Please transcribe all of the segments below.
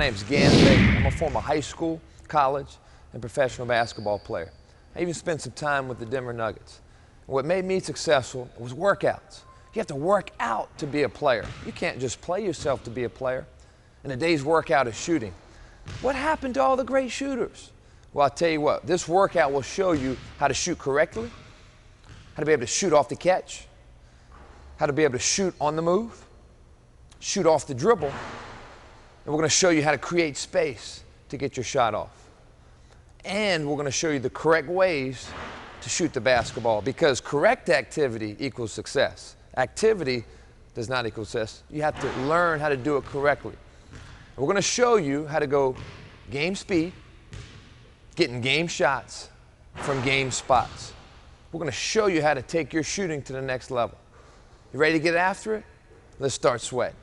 name's Gann. I'm a former high school, college, and professional basketball player. I even spent some time with the Denver Nuggets. What made me successful was workouts. You have to work out to be a player. You can't just play yourself to be a player. And a day's workout is shooting. What happened to all the great shooters? Well, I'll tell you what, this workout will show you how to shoot correctly, how to be able to shoot off the catch, how to be able to shoot on the move, shoot off the dribble, and we're going to show you how to create space to get your shot off. And we're going to show you the correct ways to shoot the basketball, because correct activity equals success. Activity does not equal success. You have to learn how to do it correctly. We're going to show you how to go game speed, getting game shots from game spots. We're going to show you how to take your shooting to the next level. You ready to get after it? Let's start sweating.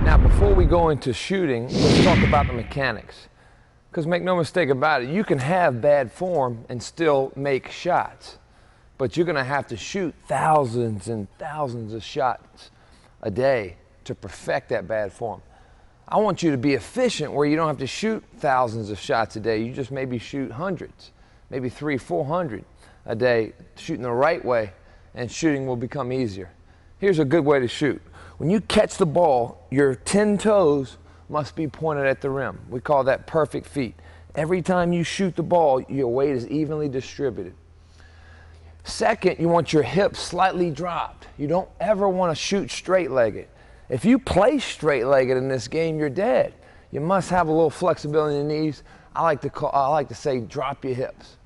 Now, before we go into shooting, let's talk about the mechanics. Because make no mistake about it, you can have bad form and still make shots. But you're going to have to shoot thousands and thousands of shots a day to perfect that bad form. I want you to be efficient where you don't have to shoot thousands of shots a day. You just maybe shoot hundreds, maybe 300, 400 a day, shooting the right way, and shooting will become easier. Here's a good way to shoot. When you catch the ball, your 10 toes must be pointed at the rim. We call that perfect feet. Every time you shoot the ball, your weight is evenly distributed. Second, you want your hips slightly dropped. You don't ever want to shoot straight-legged. If you play straight-legged in this game, you're dead. You must have a little flexibility in the knees. I like to say drop your hips.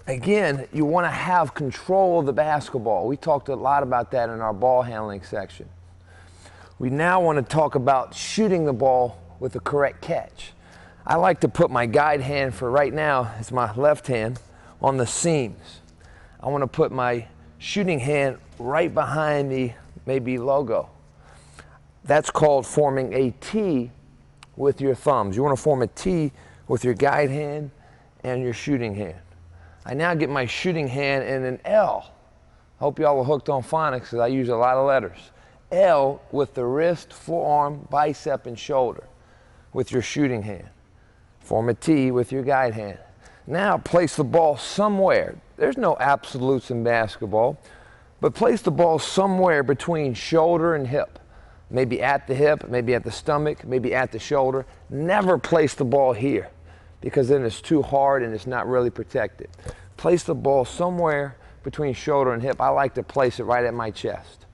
Again, you want to have control of the basketball. We talked a lot about that in our ball handling section. We now want to talk about shooting the ball with the correct catch. I like to put my guide hand, for right now, it's my left hand, on the seams. I want to put my shooting hand right behind the maybe logo. That's called forming a T with your thumbs. You want to form a T with your guide hand and your shooting hand. I now get my shooting hand in an L. Hope y'all are hooked on phonics because I use a lot of letters. L with the wrist, forearm, bicep, and shoulder with your shooting hand. Form a T with your guide hand. Now place the ball somewhere. There's no absolutes in basketball, but place the ball somewhere between shoulder and hip. Maybe at the hip, maybe at the stomach, maybe at the shoulder. Never place the ball here, because then it's too hard and it's not really protected. Place the ball somewhere between shoulder and hip. I like to place it right at my chest.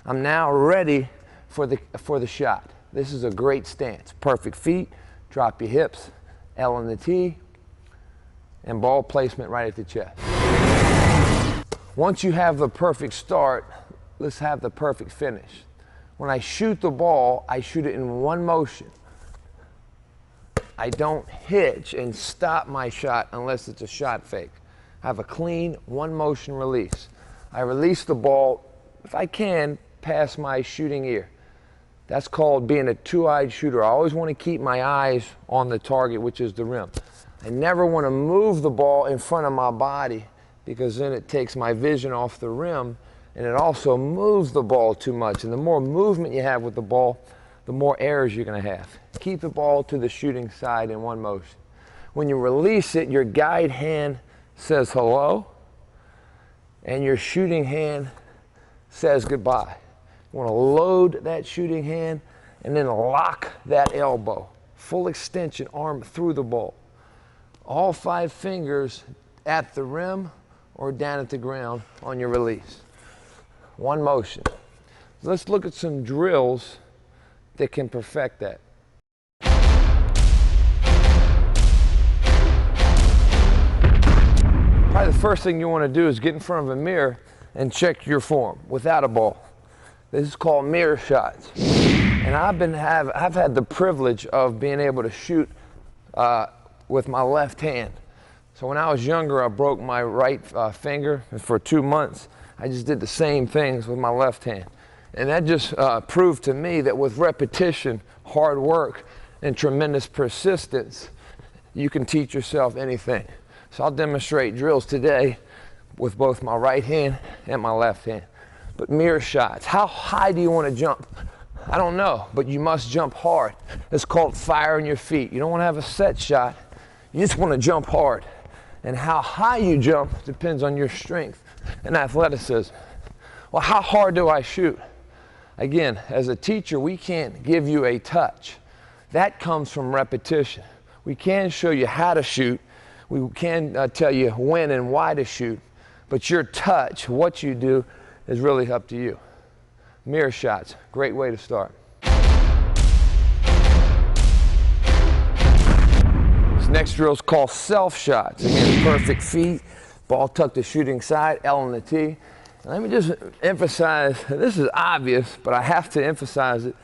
I'm now ready for the shot. This is a great stance. Perfect feet, drop your hips, L on the T, and ball placement right at the chest. Once you have the perfect start, let's have the perfect finish. When I shoot the ball, I shoot it in one motion. I don't hitch and stop my shot unless it's a shot fake. I have a clean one motion release. I release the ball, if I can, past my shooting ear. That's called being a two-eyed shooter. I always want to keep my eyes on the target, which is the rim. I never want to move the ball in front of my body, because then it takes my vision off the rim, and it also moves the ball too much. And the more movement you have with the ball, the more errors you're going to have. Keep the ball to the shooting side in one motion. When you release it, your guide hand says hello, and your shooting hand says goodbye. You want to load that shooting hand and then lock that elbow. Full extension, arm through the ball. All 5 fingers at the rim or down at the ground on your release. One motion. Let's look at some drills that can perfect that. Probably the first thing you want to do is get in front of a mirror and check your form without a ball. This is called mirror shots. And I've had the privilege of being able to shoot with my left hand. So when I was younger, I broke my right finger, and for 2 months, I just did the same things with my left hand. And that just proved to me that with repetition, hard work, and tremendous persistence, you can teach yourself anything. So I'll demonstrate drills today with both my right hand and my left hand. But mirror shots. How high do you want to jump? I don't know, but you must jump hard. It's called firing your feet. You don't want to have a set shot. You just want to jump hard. And how high you jump depends on your strength and athleticism. Well, how hard do I shoot? Again, as a teacher, we can't give you a touch. That comes from repetition. We can show you how to shoot. We can tell you when and why to shoot. But your touch, what you do, is really up to you. Mirror shots, great way to start. This next drill is called self shots. Again, perfect feet, ball tucked to shooting side, L on the T. And let me just emphasize, this is obvious, but I have to emphasize it.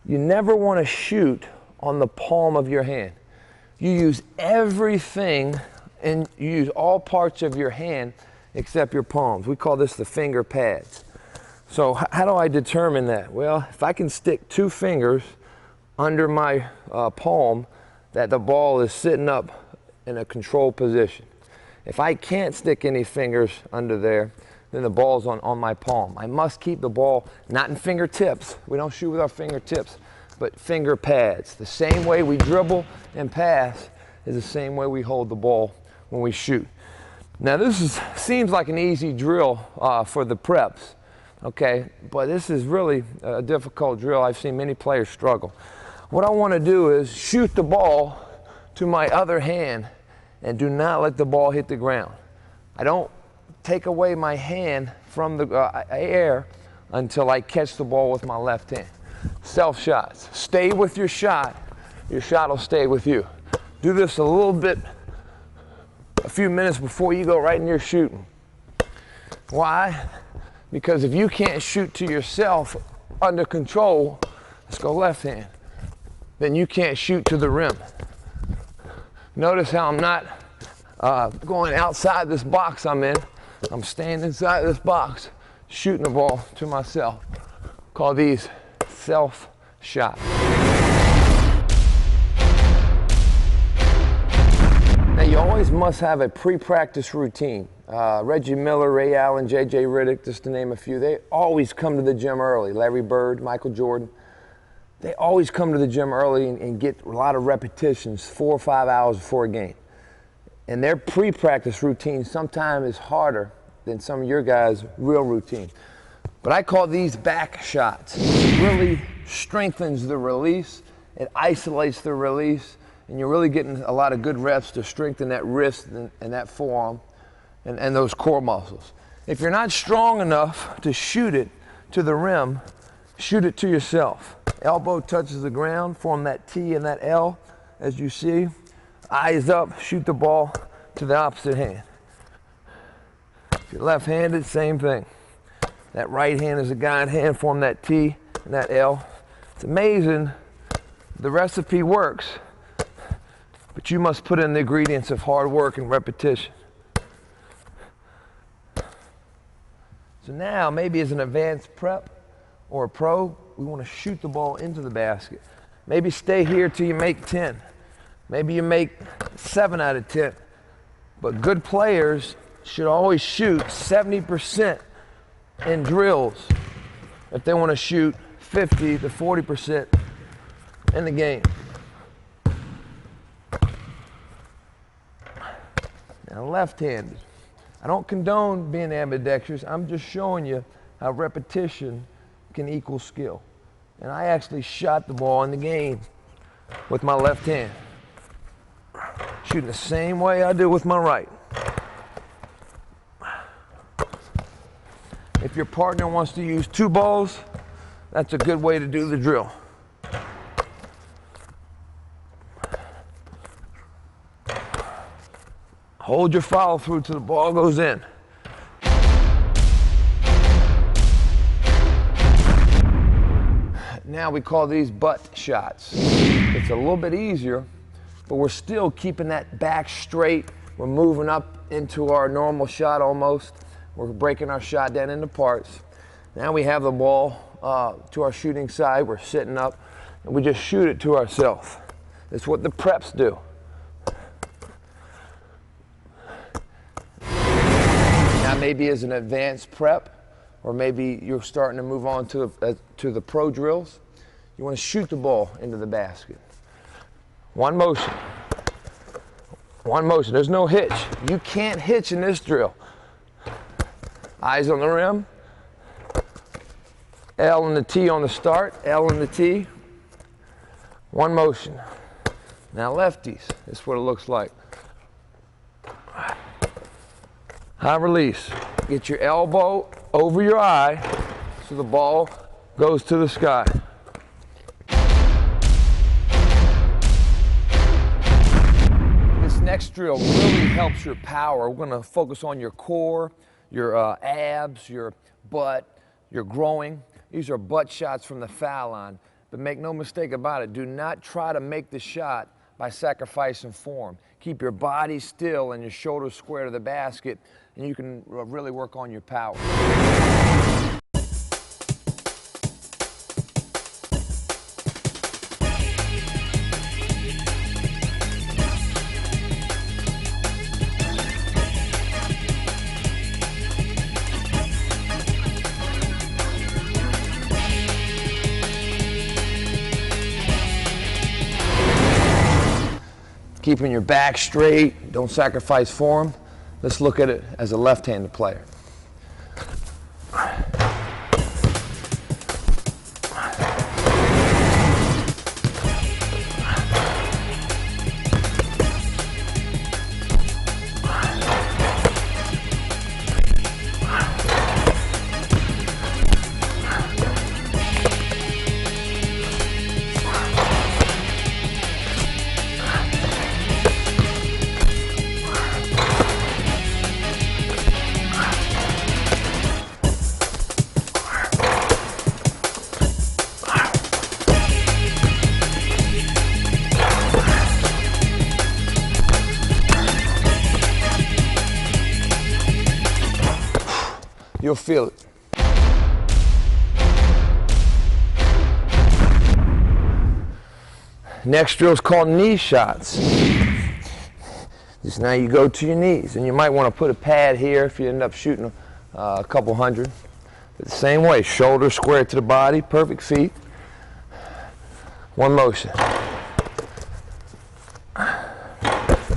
You never want to shoot on the palm of your hand. You use everything and you use all parts of your hand except your palms. We call this the finger pads. So how do I determine that? Well, if I can stick 2 fingers under my palm, that the ball is sitting up in a controlled position. If I can't stick any fingers under there, then the ball's on my palm. I must keep the ball not in fingertips. We don't shoot with our fingertips, but finger pads. The same way we dribble and pass is the same way we hold the ball when we shoot. Now seems like an easy drill for the preps. Okay, but this is really a difficult drill. I've seen many players struggle. What I want to do is shoot the ball to my other hand and do not let the ball hit the ground. I don't take away my hand from the air until I catch the ball with my left hand. Self shots. Stay with your shot will stay with you. Do this a little bit, a few minutes before you go right in your shooting. Why? Because if you can't shoot to yourself under control, let's go left hand, then you can't shoot to the rim. Notice how I'm not going outside this box I'm in. I'm staying inside this box, shooting the ball to myself. Call these self shots. Now you always must have a pre-practice routine. Reggie Miller, Ray Allen, J.J. Riddick, just to name a few, they always come to the gym early. Larry Bird, Michael Jordan, they always come to the gym early and get a lot of repetitions, 4 or 5 hours before a game. And their pre-practice routine sometimes is harder than some of your guys' real routine. But I call these back shots. It really strengthens the release, it isolates the release, and you're really getting a lot of good reps to strengthen that wrist and that forearm and those core muscles. If you're not strong enough to shoot it to the rim, shoot it to yourself. Elbow touches the ground, form that T and that L, as you see. Eyes up, shoot the ball to the opposite hand. If you're left-handed, same thing. That right hand is a guide hand, form that T and that L. It's amazing, the recipe works, but you must put in the ingredients of hard work and repetition. So now, maybe as an advanced prep or a pro, we want to shoot the ball into the basket. Maybe stay here till you make 10. Maybe you make 7 out of 10. But good players should always shoot 70% in drills if they want to shoot 50 to 40% in the game. Now left-handed. I don't condone being ambidextrous. I'm just showing you how repetition can equal skill. And I actually shot the ball in the game with my left hand, shooting the same way I do with my right. If your partner wants to use 2 balls, that's a good way to do the drill. Hold your follow through till the ball goes in. Now we call these butt shots. It's a little bit easier, but we're still keeping that back straight. We're moving up into our normal shot almost. We're breaking our shot down into parts. Now we have the ball to our shooting side. We're sitting up and we just shoot it to ourselves. That's what the preps do. Now maybe as an advanced prep or maybe you're starting to move on to the pro drills, you want to shoot the ball into the basket. One motion. One motion. There's no hitch. You can't hitch in this drill. Eyes on the rim. L and the T on the start. L and the T. One motion. Now lefties. This is what it looks like. High release. Get your elbow over your eye so the ball goes to the sky. This next drill really helps your power. We're going to focus on your core, your abs, your butt, your growing. These are butt shots from the foul line. But make no mistake about it, do not try to make the shot by sacrificing form. Keep your body still and your shoulders square to the basket, and you can really work on your power. Keeping your back straight, don't sacrifice form. Let's look at it as a left-handed player. You'll feel it. Next drill is called knee shots. Just now you go to your knees, and you might want to put a pad here if you end up shooting a couple hundred. But the same way, shoulders square to the body, perfect feet. One motion.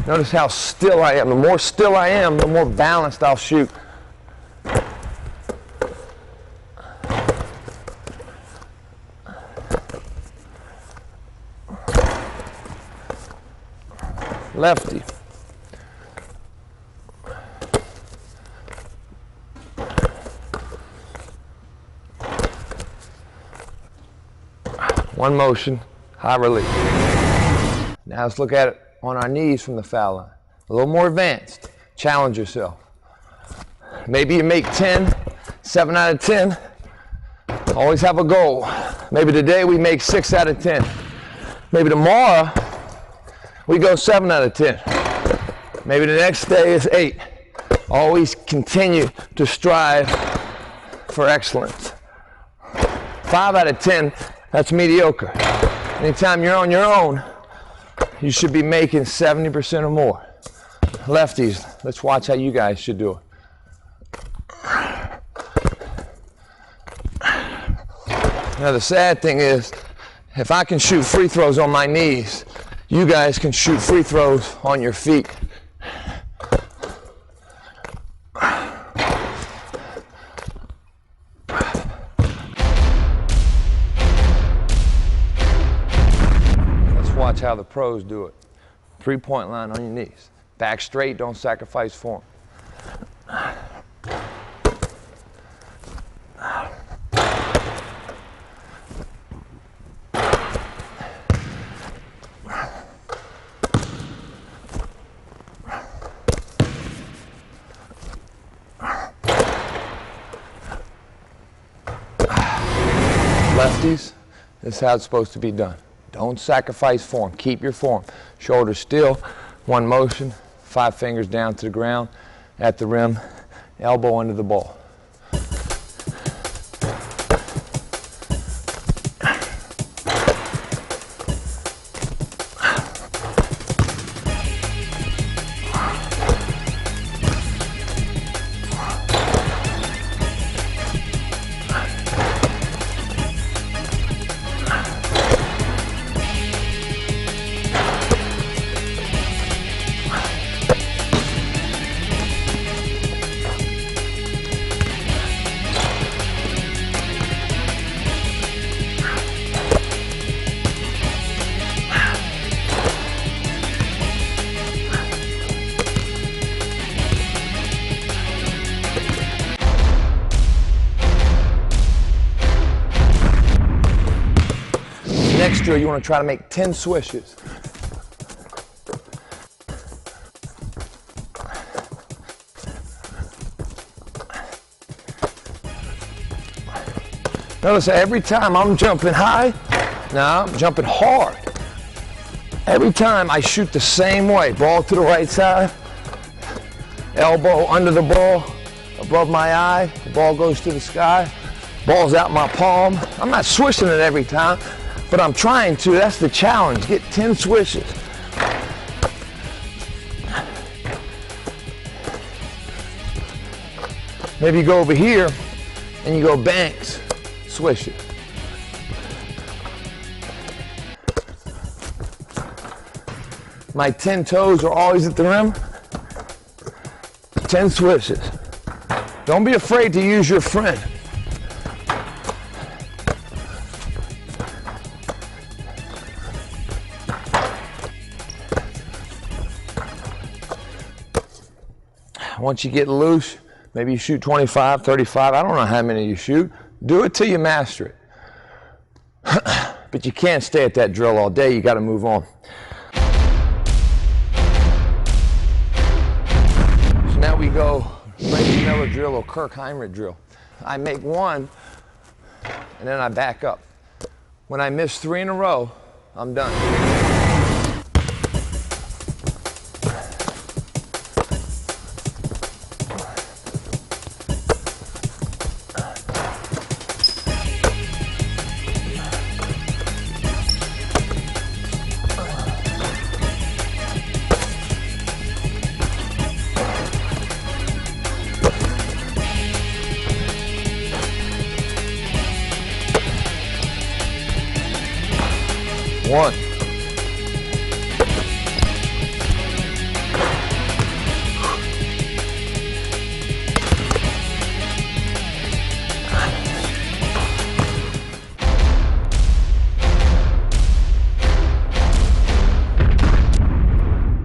Notice how still I am. The more still I am, the more balanced I'll shoot. Lefty. One motion, high release. Now let's look at it on our knees from the foul line. A little more advanced. Challenge yourself. Maybe you make 10, 7 out of 10. Always have a goal. Maybe today we make 6 out of 10. Maybe tomorrow we go 7 out of 10. Maybe the next day is 8. Always continue to strive for excellence. 5 out of 10, that's mediocre. Anytime you're on your own, you should be making 70% or more. Lefties, let's watch how you guys should do it. Now the sad thing is, if I can shoot free throws on my knees, you guys can shoot free throws on your feet. Let's watch how the pros do it. 3-point line on your knees. Back straight, don't sacrifice form. Lefties, this is how it's supposed to be done. Don't sacrifice form. Keep your form. Shoulders still. One motion. 5 fingers down to the ground at the rim. Elbow under the ball. next drill, you want to try to make 10 swishes. Notice that every time I'm jumping high, now I'm jumping hard. Every time I shoot the same way, ball to the right side, elbow under the ball, above my eye, the ball goes to the sky, ball's out my palm. I'm not swishing it every time, but I'm trying to. That's the challenge, get 10 swishes. Maybe you go over here and you go banks, swish it. My 10 toes are always at the rim. 10 swishes. Don't be afraid to use your friend. Once you get loose, maybe you shoot 25, 35. I don't know how many you shoot. Do it till you master it. But you can't stay at that drill all day. You got to move on. So now we go Brady Miller drill or Kirk Heinrich drill. I make one and then I back up. When I miss 3 in a row, I'm done. One.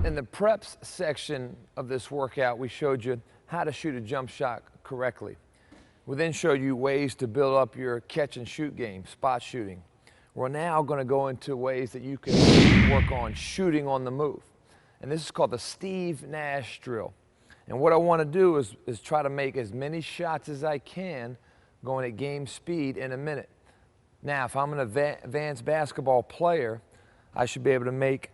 In the preps section of this workout, we showed you how to shoot a jump shot correctly. We then showed you ways to build up your catch and shoot game, spot shooting. We're now going to go into ways that you can work on shooting on the move. And this is called the Steve Nash drill. And what I want to do is try to make as many shots as I can going at game speed in a minute. Now, if I'm an advanced basketball player, I should be able to make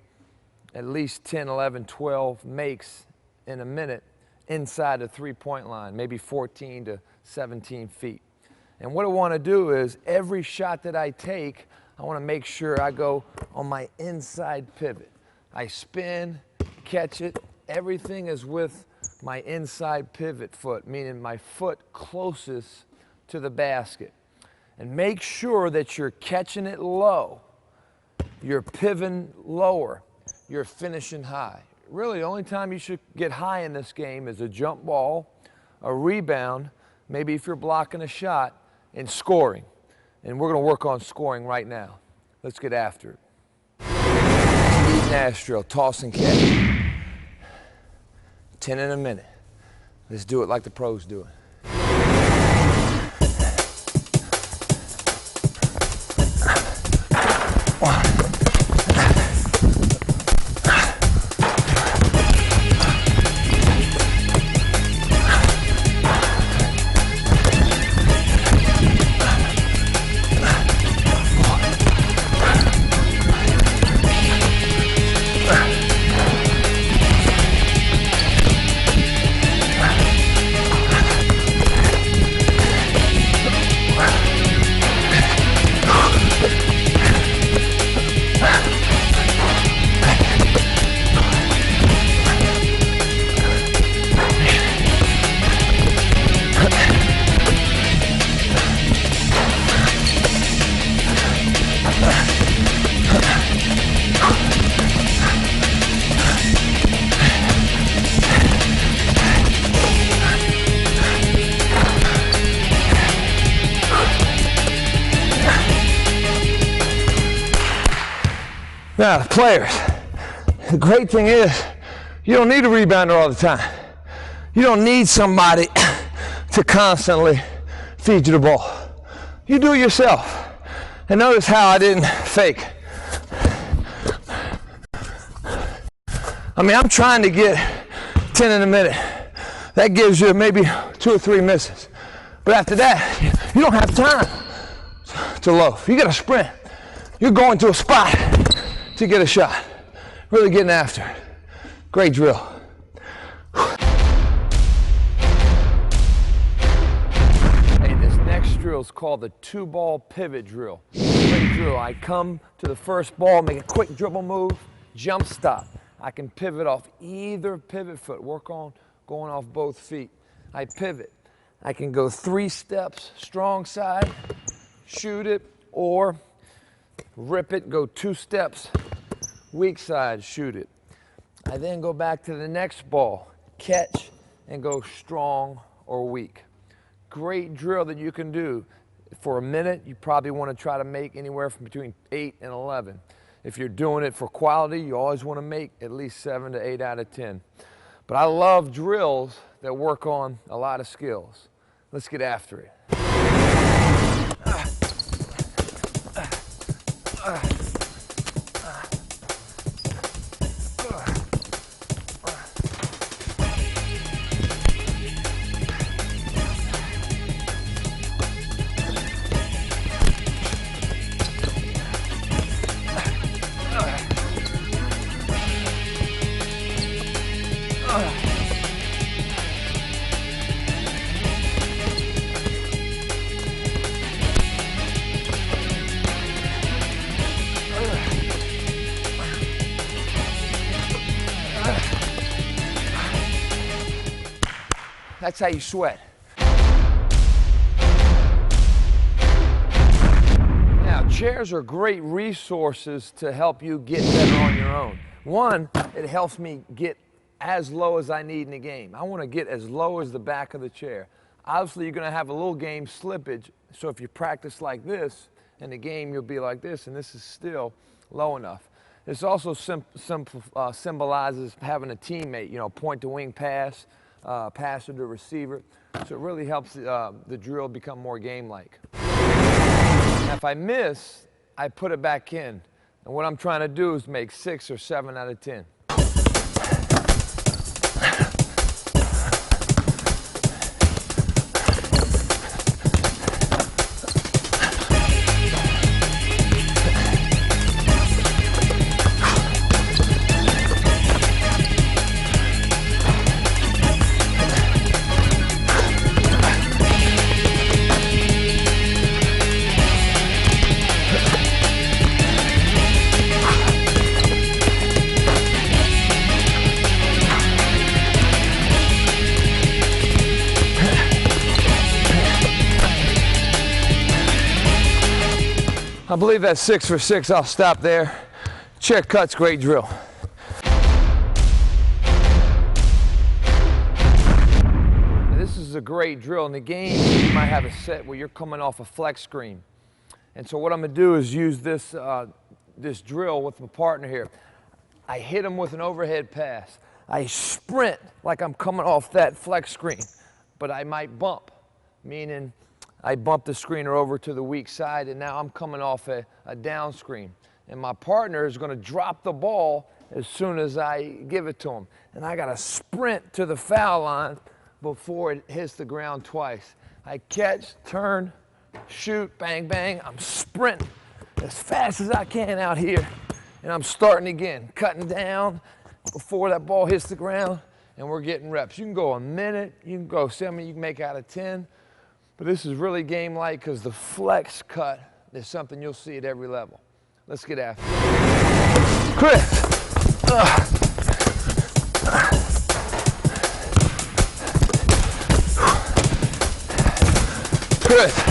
at least 10, 11, 12 makes in a minute inside the three-point line, maybe 14 to 17 feet. And what I want to do is every shot that I take, I want to make sure I go on my inside pivot. I spin, catch it. Everything is with my inside pivot foot, meaning my foot closest to the basket. And make sure that you're catching it low, you're pivoting lower, you're finishing high. Really, the only time you should get high in this game is a jump ball, a rebound, maybe if you're blocking a shot, and scoring. And we're going to work on scoring right now. Let's get after it. Steve Nash drill, toss and catch. 10 in a minute. Let's do it like the pros do it. Now, players, the great thing is you don't need a rebounder all the time. You don't need somebody to constantly feed you the ball. You do it yourself. And notice how I didn't fake. I mean, I'm trying to get 10 in a minute. That gives you maybe 2 or 3 misses. But after that, you don't have time to loaf. You gotta sprint. You're going to a spot to get a shot. Really getting after it. Great drill. Hey, this next drill is called the 2-ball pivot drill. Great drill. I come to the first ball, make a quick dribble move, jump stop. I can pivot off either pivot foot, work on going off both feet. I pivot. I can go 3 steps, strong side, shoot it, or rip it, go 2 steps, weak side, shoot it. I then go back to the next ball, catch, and go strong or weak. Great drill that you can do. For a minute, you probably want to try to make anywhere from between 8 and 11. If you're doing it for quality, you always want to make at least 7 to 8 out of 10. But I love drills that work on a lot of skills. Let's get after it. That's how you sweat. Now, chairs are great resources to help you get better on your own. One, it helps me get as low as I need in the game. I want to get as low as the back of the chair. Obviously, you're going to have a little game slippage, so if you practice like this, in the game you'll be like this, and this is still low enough. This also symbolizes having a teammate, you know, point-to-wing pass, passer to receiver. So it really helps the drill become more game-like. Now, if I miss, I put it back in. And what I'm trying to do is make 6 or 7 out of 10. I believe that's 6 for 6. I'll stop there. Chair cuts, great drill. Now, this is a great drill. In the game, you might have a set where you're coming off a flex screen. And so what I'm going to do is use this, this drill with my partner here. I hit him with an overhead pass. I sprint like I'm coming off that flex screen, but I might bump, meaning I bump the screener over to the weak side, and now I'm coming off a down screen. And my partner is going to drop the ball as soon as I give it to him. And I got to sprint to the foul line before it hits the ground twice. I catch, turn, shoot, bang, bang. I'm sprinting as fast as I can out here. And I'm starting again, cutting down before that ball hits the ground, and we're getting reps. You can go a minute, you can go 7, you can make out of 10. But this is really game-like because the flex cut is something you'll see at every level. Let's get after it. Chris. Chris.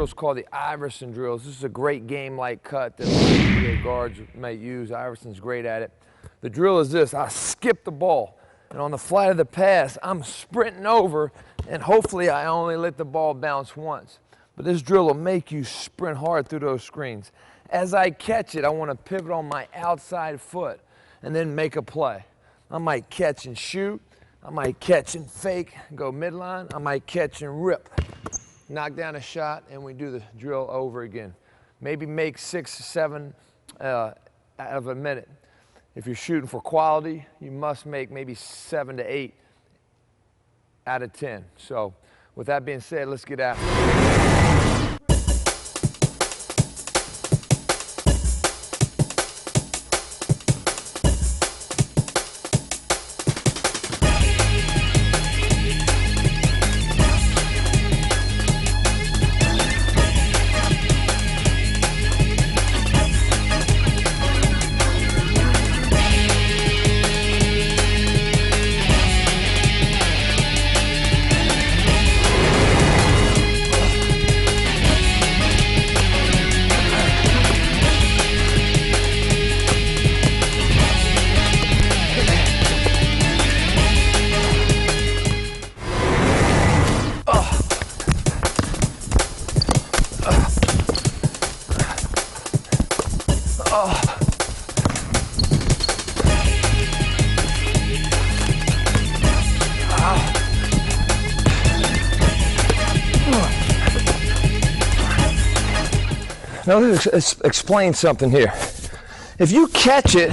drill is called the Iverson drills. This is a great game-like cut that NBA guards may use. Iverson's great at it. The drill is this: I skip the ball, and on the flight of the pass, I'm sprinting over, and hopefully I only let the ball bounce once. But this drill will make you sprint hard through those screens. As I catch it, I want to pivot on my outside foot and then make a play. I might catch and shoot. I might catch and fake, go midline. I might catch and rip, knock down a shot, and we do the drill over again. Maybe make 6 or 7 out of a minute. If you're shooting for quality, you must make maybe 7 to 8 out of 10. So with that being said, let's get after it. Now let's explain something here. If you catch it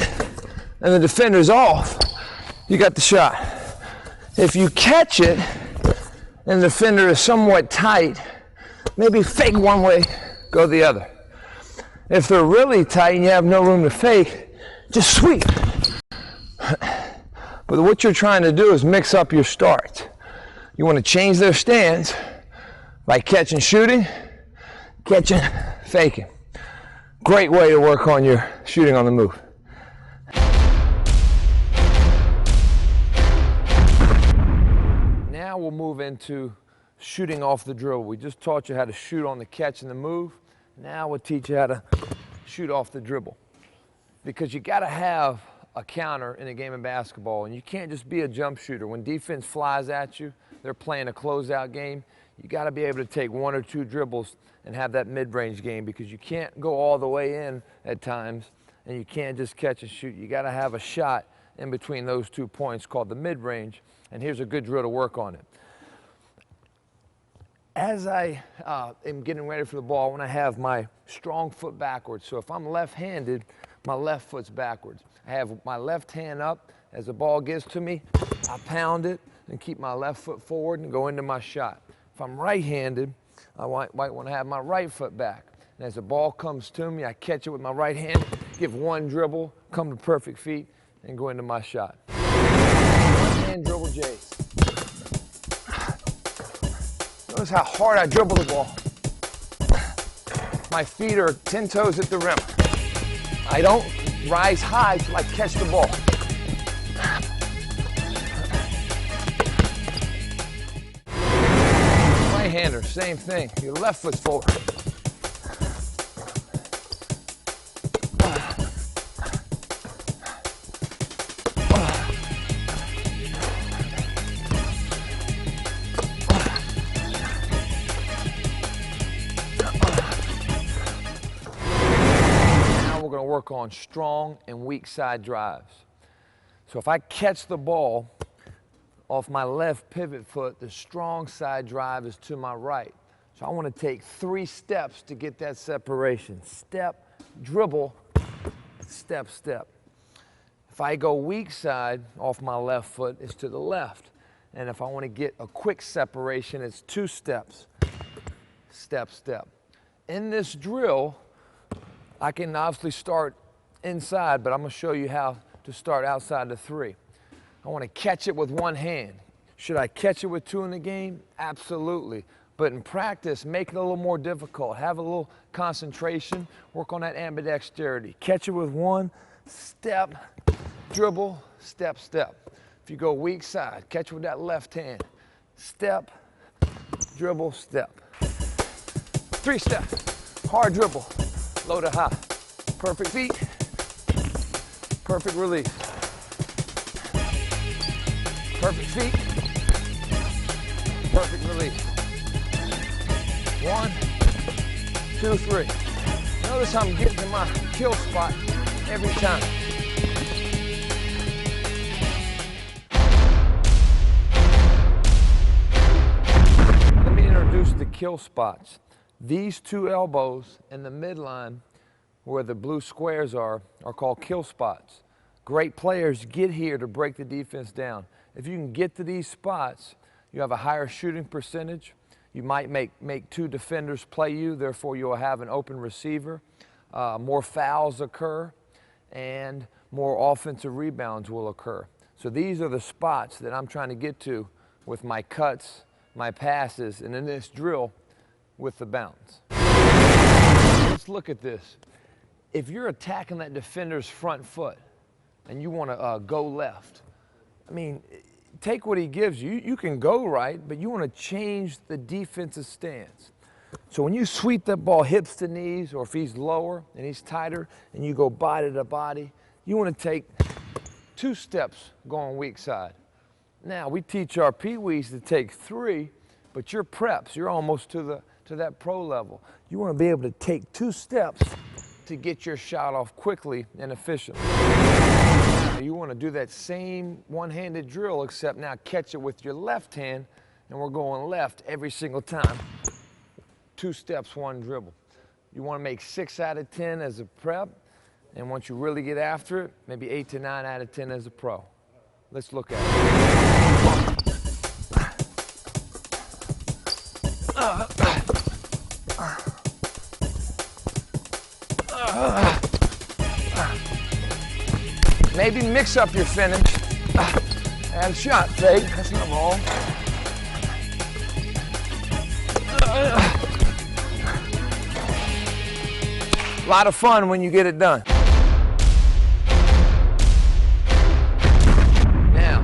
and the defender's off, you got the shot. If you catch it and the defender is somewhat tight, maybe fake one way, go the other. If they're really tight and you have no room to fake, just sweep. But what you're trying to do is mix up your starts. You want to change their stance by catching, shooting, catching, faking. Great way to work on your shooting on the move. Now we'll move into shooting off the dribble. We just taught you how to shoot on the catch and the move. Now we'll teach you how to shoot off the dribble. Because you got to have a counter in a game of basketball, and you can't just be a jump shooter. When defense flies at you, they're playing a closeout game, you got to be able to take 1 or 2 dribbles and have that mid-range game, because you can't go all the way in at times, and you can't just catch and shoot. You got to have a shot in between those 2 points called the mid-range, and here's a good drill to work on it. As I am getting ready for the ball, when I have my strong foot backwards, so if I'm left-handed, my left foot's backwards. I have my left hand up. As the ball gets to me, I pound it and keep my left foot forward and go into my shot. If I'm right-handed, I might want to have my right foot back. And as the ball comes to me, I catch it with my right hand, give 1 dribble, come to perfect feet, and go into my shot. 1 hand dribble J's. Notice how hard I dribble the ball. My feet are 10 toes at the rim. I don't rise high till I catch the ball. Right-hander, same thing. Your left foot's forward. Work on strong and weak side drives. So if I catch the ball off my left pivot foot, the strong side drive is to my right. So I want to take 3 steps to get that separation. Step, dribble, step, step. If I go weak side off my left foot, it's to the left. And if I want to get a quick separation, it's 2 steps. Step, step. In this drill, I can obviously start inside, but I'm going to show you how to start outside the 3. I want to catch it with 1 hand. Should I catch it with 2 in the game? Absolutely. But in practice, make it a little more difficult. Have a little concentration. Work on that ambidexterity. Catch it with 1, step, dribble, step, step. If you go weak side, catch it with that left hand. Step, dribble, step. 3 step, hard dribble, low to high. Perfect feet, perfect release. Perfect feet, perfect release. 1, 2, 3. Notice how I'm getting to my kill spot every time. Let me introduce the kill spots. These 2 elbows in the midline where the blue squares are called kill spots. Great players get here to break the defense down. If you can get to these spots, you have a higher shooting percentage. You might make 2 defenders play you, therefore you'll have an open receiver. More fouls occur, and more offensive rebounds will occur. So these are the spots that I'm trying to get to with my cuts, my passes, and in this drill with the bounce. Let's look at this. If you're attacking that defender's front foot and you want to go left, I mean, take what he gives you. You can go right, but you want to change the defensive stance. So when you sweep that ball hips to knees, or if he's lower and he's tighter and you go body to body, you want to take 2 steps going weak side. Now, we teach our peewees to take 3, but you're preps. You're almost to that pro level. You want to be able to take 2 steps to get your shot off quickly and efficiently. Now, you want to do that same one-handed drill, except now catch it with your left hand, and we're going left every single time. 2 steps, 1 dribble. You want to make 6 out of 10 as a prep, and once you really get after it, maybe 8 to 9 out of 10 as a pro. Let's look at it. Maybe mix up your finish. And shot fake, that's not wrong. A lot of fun when you get it done. Now,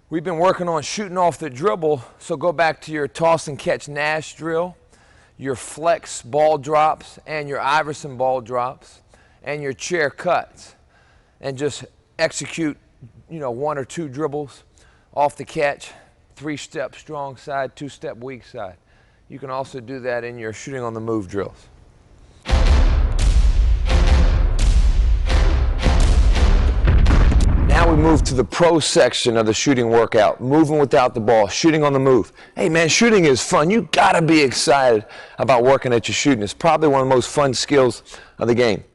we've been working on shooting off the dribble, so go back to your toss and catch Nash drill, your flex ball drops, and your Iverson ball drops, and your chair cuts, and just execute, 1 or 2 dribbles off the catch, 3 step strong side, 2 step weak side. You can also do that in your shooting on the move drills. Now we move to the pro section of the shooting workout, moving without the ball, shooting on the move. Hey man, shooting is fun. You gotta be excited about working at your shooting. It's probably one of the most fun skills of the game.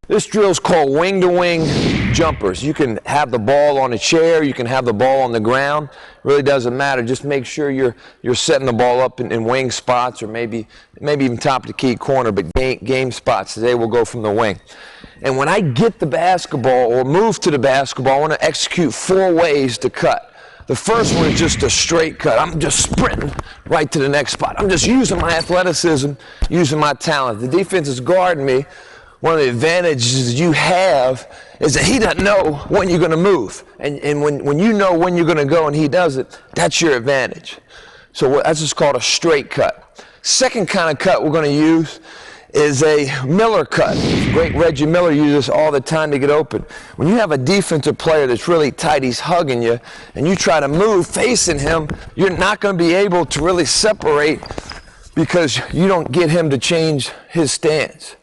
This drill is called wing-to-wing jumpers. You can have the ball on a chair, you can have the ball on the ground. Really doesn't matter. Just make sure you're setting the ball up in wing spots, or maybe even top of the key corner, but game spots. Today we'll go from the wing. And when I get the basketball or move to the basketball, I want to execute 4 ways to cut. The first one is just a straight cut. I'm just sprinting right to the next spot. I'm just using my athleticism, using my talent. The defense is guarding me. One of the advantages you have is that he doesn't know when you're going to move. And when you know when you're going to go and he doesn't, that's your advantage. So that's just called a straight cut. Second kind of cut we're going to use is a Miller cut. Great Reggie Miller uses this all the time to get open. When you have a defensive player that's really tight, he's hugging you, and you try to move facing him, you're not going to be able to really separate because you don't get him to change his stance.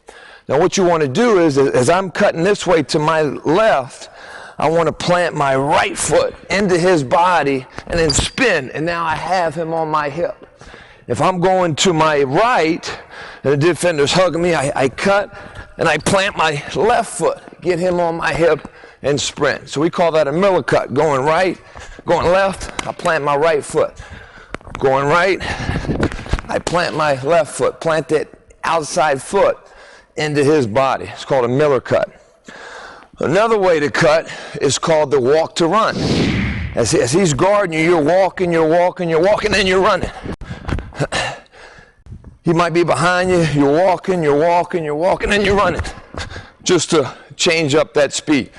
Now what you want to do is, as I'm cutting this way to my left, I want to plant my right foot into his body and then spin, and now I have him on my hip. If I'm going to my right, and the defender's hugging me, I cut, and I plant my left foot, get him on my hip, and sprint. So we call that a Miller cut. Going right, going left, I plant my right foot. Going right, I plant my left foot, plant that outside foot into his body. It's called a Miller cut. Another way to cut is called the walk to run. As he's guarding you, you're walking, then you're running. He might be behind you, you're walking, then you're running. Just to change up that speed.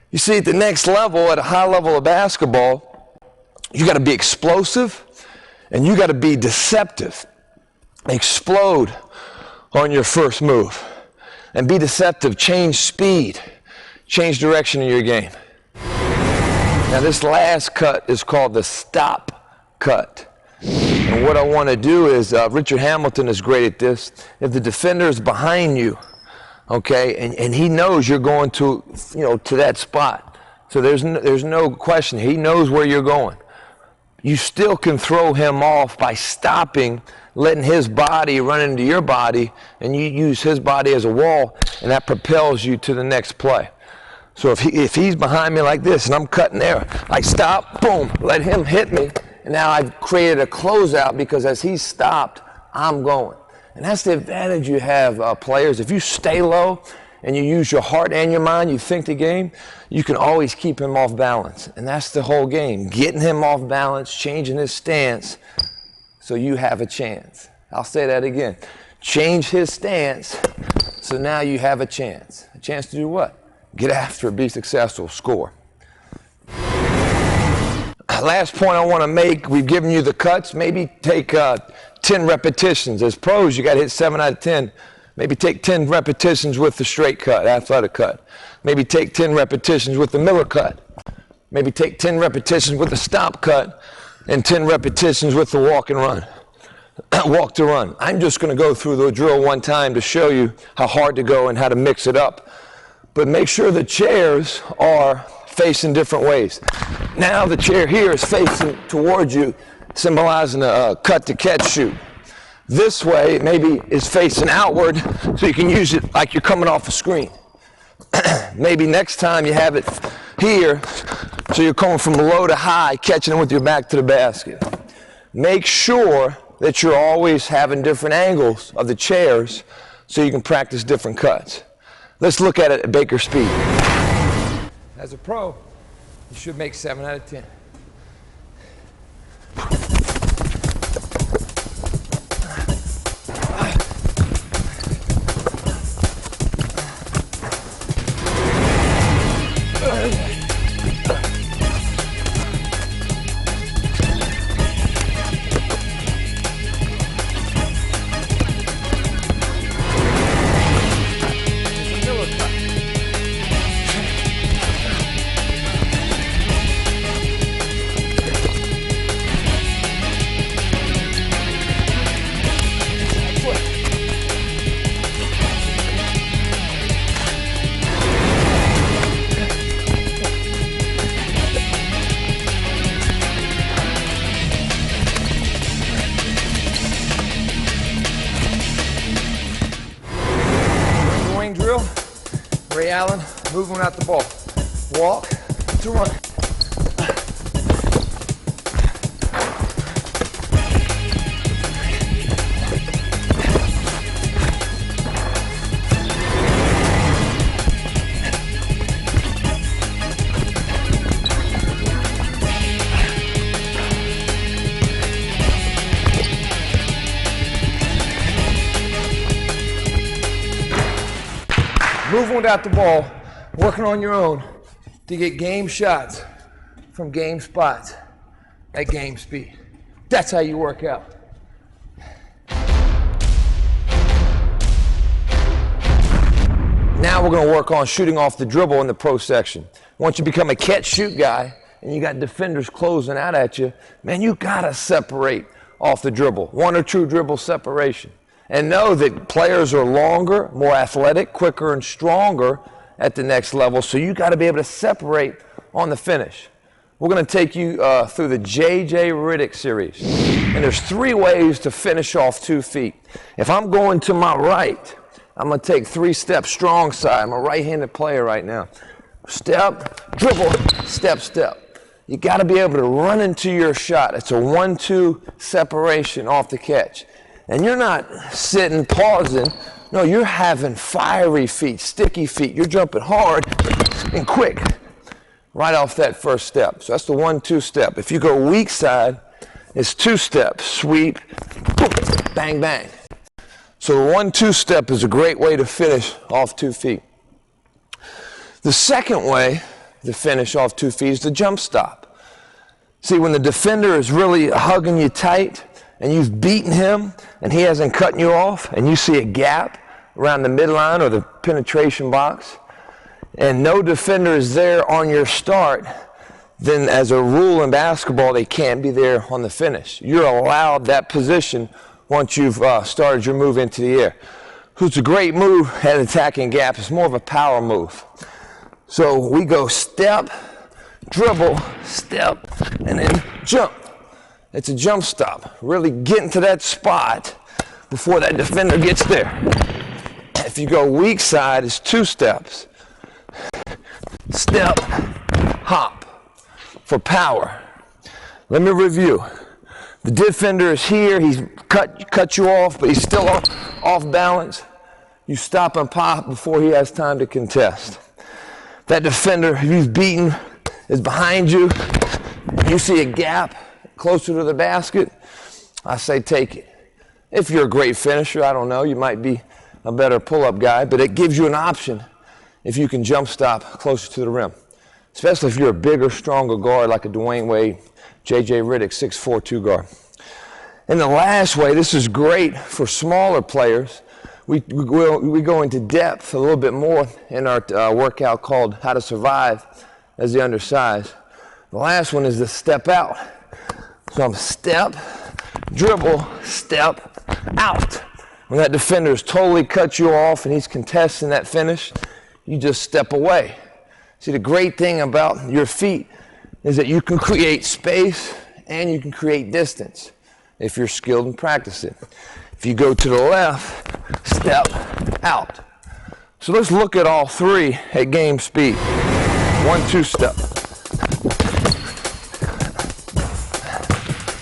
You see, at the next level, at a high level of basketball, you got to be explosive and you got to be deceptive. explode on your first move and be deceptive, change speed, change direction in your game. Now this last cut is called the stop cut. And what I want to do is, Richard Hamilton is great at this. If the defender is behind you, okay, and he knows you're going to, to that spot, so there's no question, he knows where you're going. You still can throw him off by stopping, letting his body run into your body, and you use his body as a wall, and that propels you to the next play. So if he's behind me like this and I'm cutting there, I stop, boom, let him hit me, and now I've created a closeout because as he's stopped, I'm going. And that's the advantage you have, players. If you stay low and you use your heart and your mind, you think the game, you can always keep him off balance. And that's the whole game, getting him off balance, changing his stance so you have a chance. I'll say that again. Change his stance so now you have a chance. A chance to do what? Get after it, be successful, score. Last point I want to make, we've given you the cuts. Maybe take 10 repetitions. As pros, you got to hit 7 out of 10. Maybe take 10 repetitions with the straight cut, athletic cut. Maybe take 10 repetitions with the Miller cut. Maybe take 10 repetitions with the stop cut and 10 repetitions with the walk and run. Walk to run. I'm just going to go through the drill one time to show you how hard to go and how to mix it up. But make sure the chairs are facing different ways. Now the chair here is facing towards you, symbolizing a cut to catch shoot. This way maybe is facing outward, so you can use it like you're coming off a screen. Maybe next time you have it here, so you're coming from low to high, catching it with your back to the basket. Make sure that you're always having different angles of the chairs so you can practice different cuts. Let's look at it at Baker speed. As a pro, you should make 7 out of 10. Drill, Ray Allen, moving without the ball. Walk to run. Moving without the ball, working on your own to get game shots from game spots at game speed. That's how you work out. Now we're going to work on shooting off the dribble in the pro section. Once you become a catch-shoot guy and you got defenders closing out at you, man, you got to separate off the dribble. 1 or 2 dribble separation. And know that players are longer, more athletic, quicker, and stronger at the next level, so you got to be able to separate on the finish. We're going to take you through the J.J. Riddick series. And there's 3 ways to finish off 2 feet. If I'm going to my right, I'm going to take 3 steps strong side. I'm a right-handed player right now. Step, dribble, step, step. You got to be able to run into your shot. It's a 1-2 separation off the catch. And you're not sitting, pausing. No, you're having fiery feet, sticky feet. You're jumping hard and quick right off that first step. So that's the 1-2 step. If you go weak side, it's 2 steps. Sweep, boom, bang, bang. So the 1-2 step is a great way to finish off 2 feet. The second way to finish off 2 feet is the jump stop. See, when the defender is really hugging you tight, and you've beaten him and he hasn't cut you off, and you see a gap around the midline or the penetration box, and no defender is there on your start, then as a rule in basketball, they can't be there on the finish. You're allowed that position once you've started your move into the air. So it's a great move at attacking gap. It's more of a power move. So we go step, dribble, step, and then jump. It's a jump stop. Really getting to that spot before that defender gets there. If you go weak side, it's 2 steps. Step, hop for power. Let me review. The defender is here. He's cut you off, but he's still off balance. You stop and pop before he has time to contest. That defender who's beaten is behind you. You see a gap closer to the basket, I say take it. If you're a great finisher, I don't know, you might be a better pull-up guy, but it gives you an option if you can jump stop closer to the rim. Especially if you're a bigger, stronger guard like a Dwayne Wade, J.J. Redick, 6'4", 2 guard. And the last way, this is great for smaller players. We go into depth a little bit more in our workout called How to Survive as the Undersized. The last one is the step out. So I'm step, dribble, step, out. When that defender's totally cut you off and he's contesting that finish, you just step away. See, the great thing about your feet is that you can create space and you can create distance if you're skilled and practice it. If you go to the left, step, out. So let's look at all 3 at game speed. 1-2 step.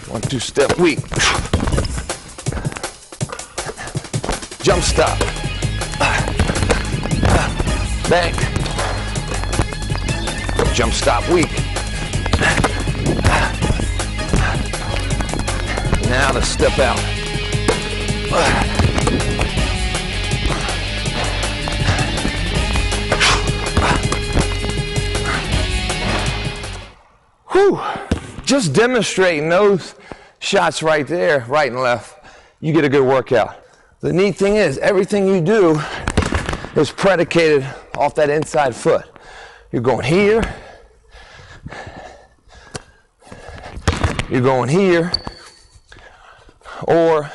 1-2 step, weak. Jump stop. Bank. Jump stop, weak. Now the step out. Whew. Just demonstrating those shots right there, right and left, you get a good workout. The neat thing is, everything you do is predicated off that inside foot. You're going here, you're going here, or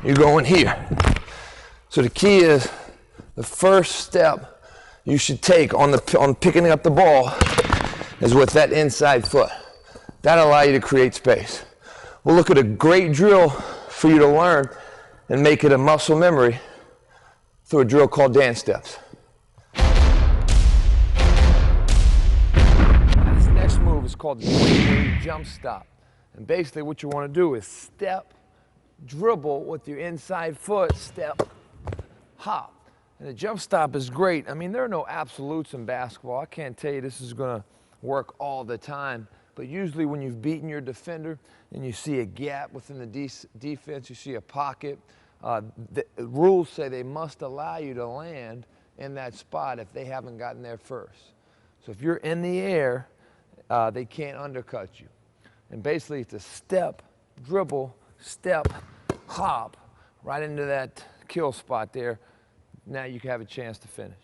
you're going here. So the key is, the first step you should take on picking up the ball is with that inside foot. That'll allow you to create space. We'll look at a great drill for you to learn and make it a muscle memory through a drill called dance steps. This next move is called the jump stop. And basically what you want to do is step, dribble with your inside foot, step, hop. And the jump stop is great. I mean, there are no absolutes in basketball. I can't tell you this is going to work all the time. But usually when you've beaten your defender and you see a gap within the defense, you see a pocket, the rules say they must allow you to land in that spot if they haven't gotten there first. So if you're in the air, they can't undercut you. And basically it's a step, dribble, step, hop, right into that kill spot there. Now you can have a chance to finish.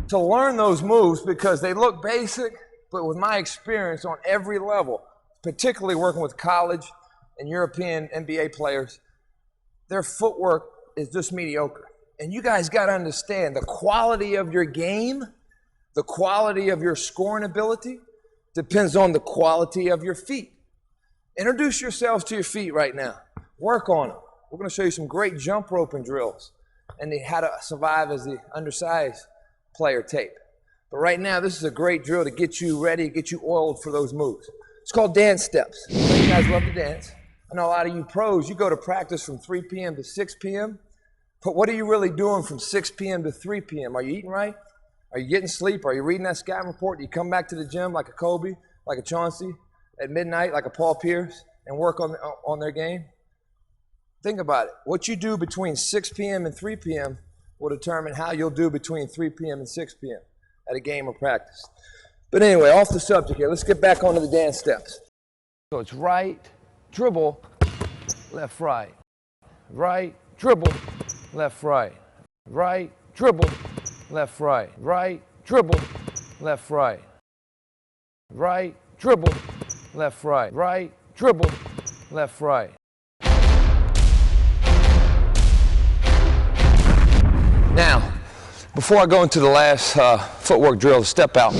To learn those moves, because they look basic, but with my experience on every level, particularly working with college and European NBA players, their footwork is just mediocre. And you guys got to understand, the quality of your game, the quality of your scoring ability, depends on the quality of your feet. Introduce yourselves to your feet right now. Work on them. We're going to show you some great jump roping drills and how to survive as the undersized player tape. But right now, this is a great drill to get you ready, get you oiled for those moves. It's called dance steps. You guys love to dance. I know a lot of you pros, you go to practice from 3 p.m. to 6 p.m., but what are you really doing from 6 p.m. to 3 p.m.? Are you eating right? Are you getting sleep? Are you reading that scouting report? Do you come back to the gym like a Kobe, like a Chauncey, at midnight like a Paul Pierce, and work on their game? Think about it. What you do between 6 p.m. and 3 p.m. will determine how you'll do between 3 p.m. and 6 p.m. at a game or practice. But anyway, off the subject here. Let's get back onto the dance steps. So it's right, dribble, left, right. Right, dribble, left, right. Right, dribble, left, right. Right, dribble, left, right. Right, dribble, left, right. Right, dribble, left, right. Now, before I go into the last footwork drill, the step out,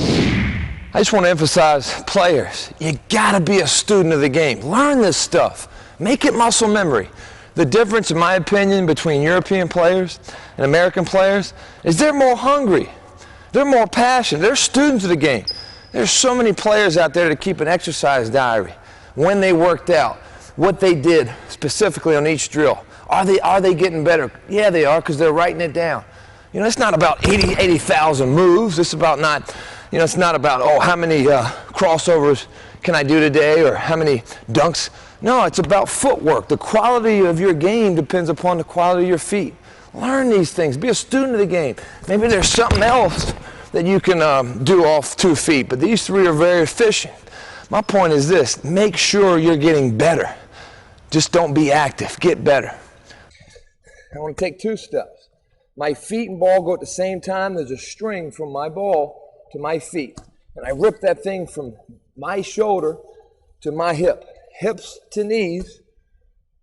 I just want to emphasize players, you gotta be a student of the game. Learn this stuff. Make it muscle memory. The difference, in my opinion, between European players and American players is they're more hungry. They're more passionate. They're students of the game. There's so many players out there that keep an exercise diary. When they worked out, what they did specifically on each drill. Are they getting better? Yeah, they are, because they're writing it down. You know, it's not about 80,000 moves. It's about not, you know, it's not about, oh, how many crossovers can I do today, or how many dunks. No, it's about footwork. The quality of your game depends upon the quality of your feet. Learn these things. Be a student of the game. Maybe there's something else that you can do off 2 feet, but these 3 are very efficient. My point is this: make sure you're getting better. Just don't be active. Get better. I want to take 2 steps. My feet and ball go at the same time. There's a string from my ball to my feet, and I rip that thing from my shoulder to my hip. Hips to knees,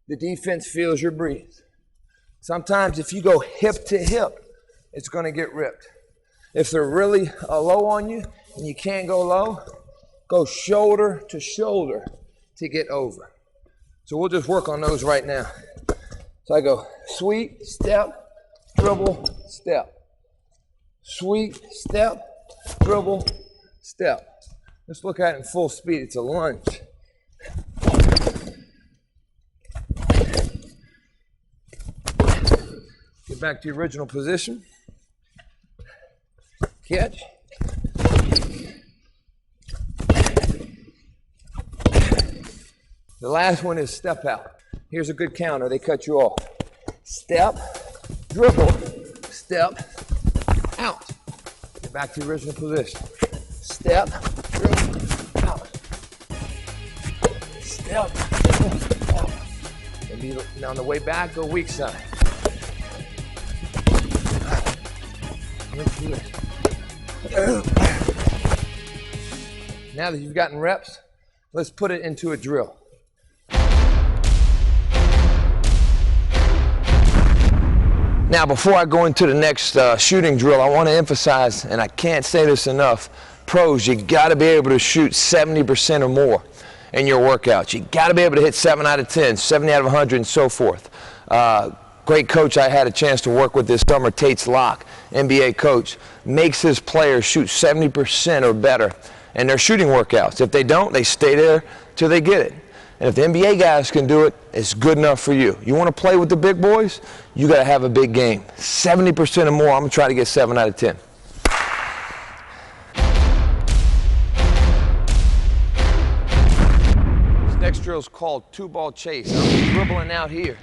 the defense feels your breathe. Sometimes if you go hip to hip, it's going to get ripped. If they're really low on you and you can't go low, go shoulder to shoulder to get over. So we'll just work on those right now. So I go sweep, step, dribble, step. Sweep, step, dribble, step. Let's look at it in full speed. It's a lunge. Get back to your original position. Catch. The last one is step out. Here's a good counter. They cut you off. Step, dribble, step, out. Get back to your original position. Step, dribble, out. Step, dribble, out. And on the way back, go weak side. Now that you've gotten reps, let's put it into a drill. Now, before I go into the next shooting drill, I want to emphasize, and I can't say this enough, pros, you got to be able to shoot 70% or more in your workouts. You got to be able to hit 7 out of 10, 70 out of 100, and so forth. Great coach I had a chance to work with this summer, Tate's Lock, NBA coach, makes his players shoot 70% or better in their shooting workouts. If they don't, they stay there till they get it. And if the NBA guys can do it, it's good enough for you. You want to play with the big boys? You got to have a big game. 70% or more, I'm going to try to get 7 out of 10. This next drill is called 2-ball chase. I'm dribbling out here.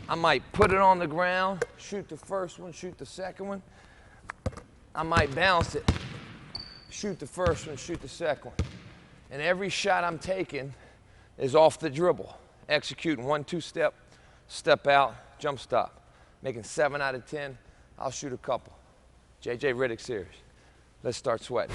I might put it on the ground, shoot the first one, shoot the second one. I might bounce it, shoot the first one, shoot the second one. And every shot I'm taking is off the dribble, executing 1-2 step, step out, jump stop. Making 7 out of 10, I'll shoot a couple. JJ Riddick series. Let's start sweating.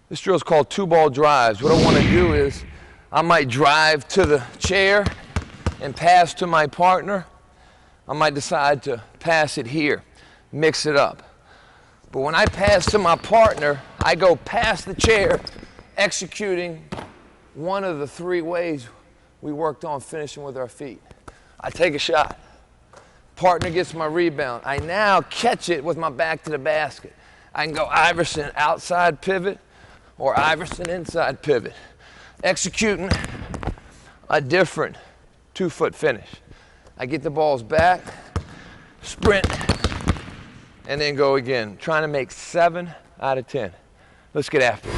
This drill is called 2-ball drives. What I want to do is I might drive to the chair and pass to my partner. I might decide to pass it here, mix it up. But when I pass to my partner, I go past the chair, executing one of the 3 ways we worked on finishing with our feet. I take a shot. Partner gets my rebound. I now catch it with my back to the basket. I can go Iverson outside pivot or Iverson inside pivot, executing a different 2-foot finish. I get the balls back, sprint, and then go again, trying to make 7 out of 10. Let's get after it.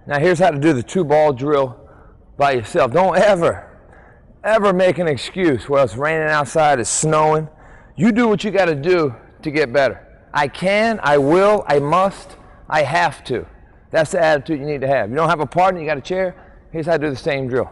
Now here's how to do the 2-ball drill by yourself. Don't ever make an excuse. Well, it's raining outside, it's snowing. You do what you got to do to get better. I can, I will, I must, I have to. That's the attitude you need to have. You don't have a partner, you got a chair, here's how to do the same drill.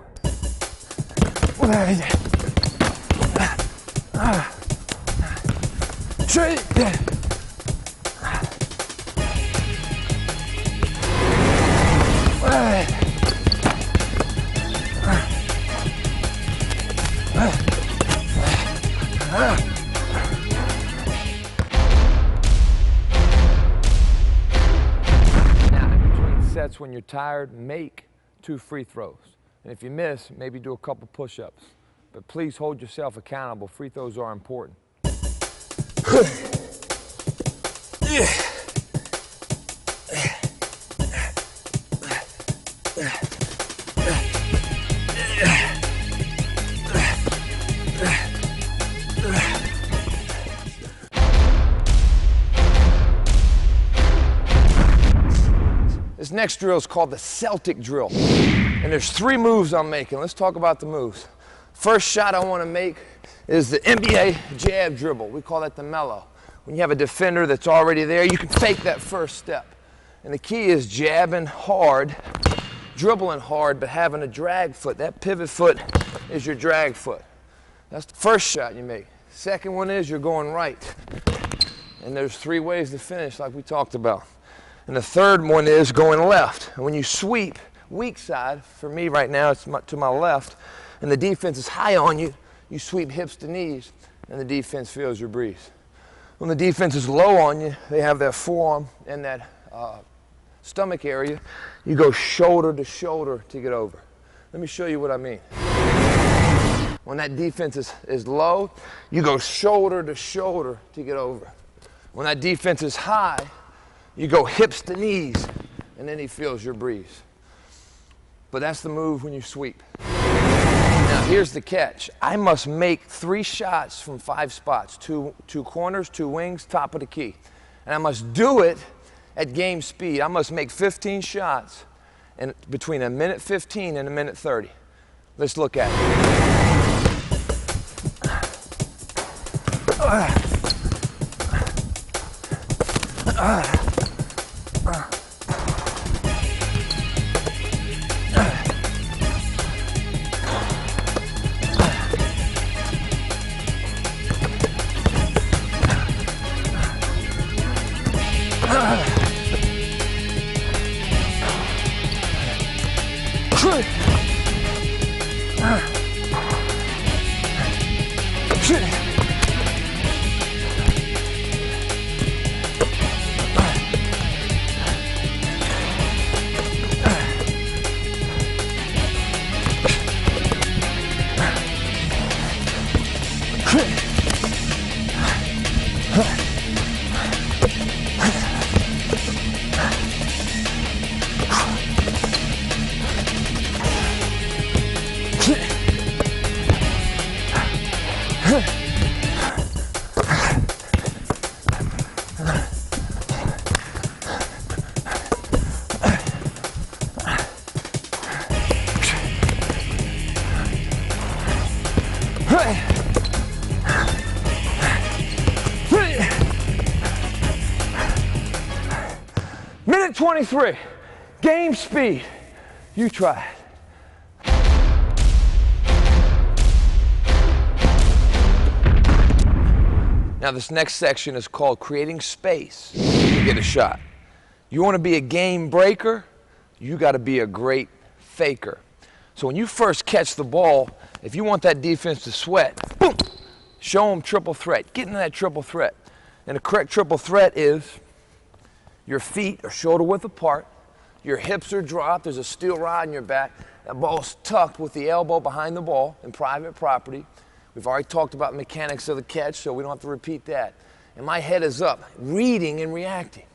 Sets when you're tired, make 2 free throws. And if you miss, maybe do a couple push-ups. But please hold yourself accountable. Free throws are important. This next drill is called the Celtic drill. And there's 3 moves I'm making. Let's talk about the moves. First shot I want to make is the NBA jab dribble. We call that the mellow. When you have a defender that's already there, you can fake that first step. And the key is jabbing hard, dribbling hard, but having a drag foot. That pivot foot is your drag foot. That's the first shot you make. Second one is you're going right. And there's 3 ways to finish like we talked about. And the third one is going left. And when you sweep, weak side, for me right now it's to my left, and the defense is high on you, you sweep hips to knees, and the defense feels your breeze. When the defense is low on you, they have their forearm and that stomach area, you go shoulder to shoulder to get over. Let me show you what I mean. When that defense is low, you go shoulder to shoulder to get over. When that defense is high, you go hips to knees, and then he feels your breeze. But that's the move when you sweep. Now here's the catch. I must make 3 shots from 5 spots, two corners, 2 wings, top of the key. And I must do it at game speed. I must make 15 shots in between 1:15 and 1:30. Let's look at it. Hey! 23. Game speed. You try it. Now this next section is called creating space to get a shot. You want to be a game breaker, you got to be a great faker. So when you first catch the ball, if you want that defense to sweat, boom, show them triple threat. Get into that triple threat. And the correct triple threat is your feet are shoulder width apart, your hips are dropped, there's a steel rod in your back, that ball's tucked with the elbow behind the ball in private property. We've already talked about mechanics of the catch, so we don't have to repeat that. And my head is up, reading and reacting.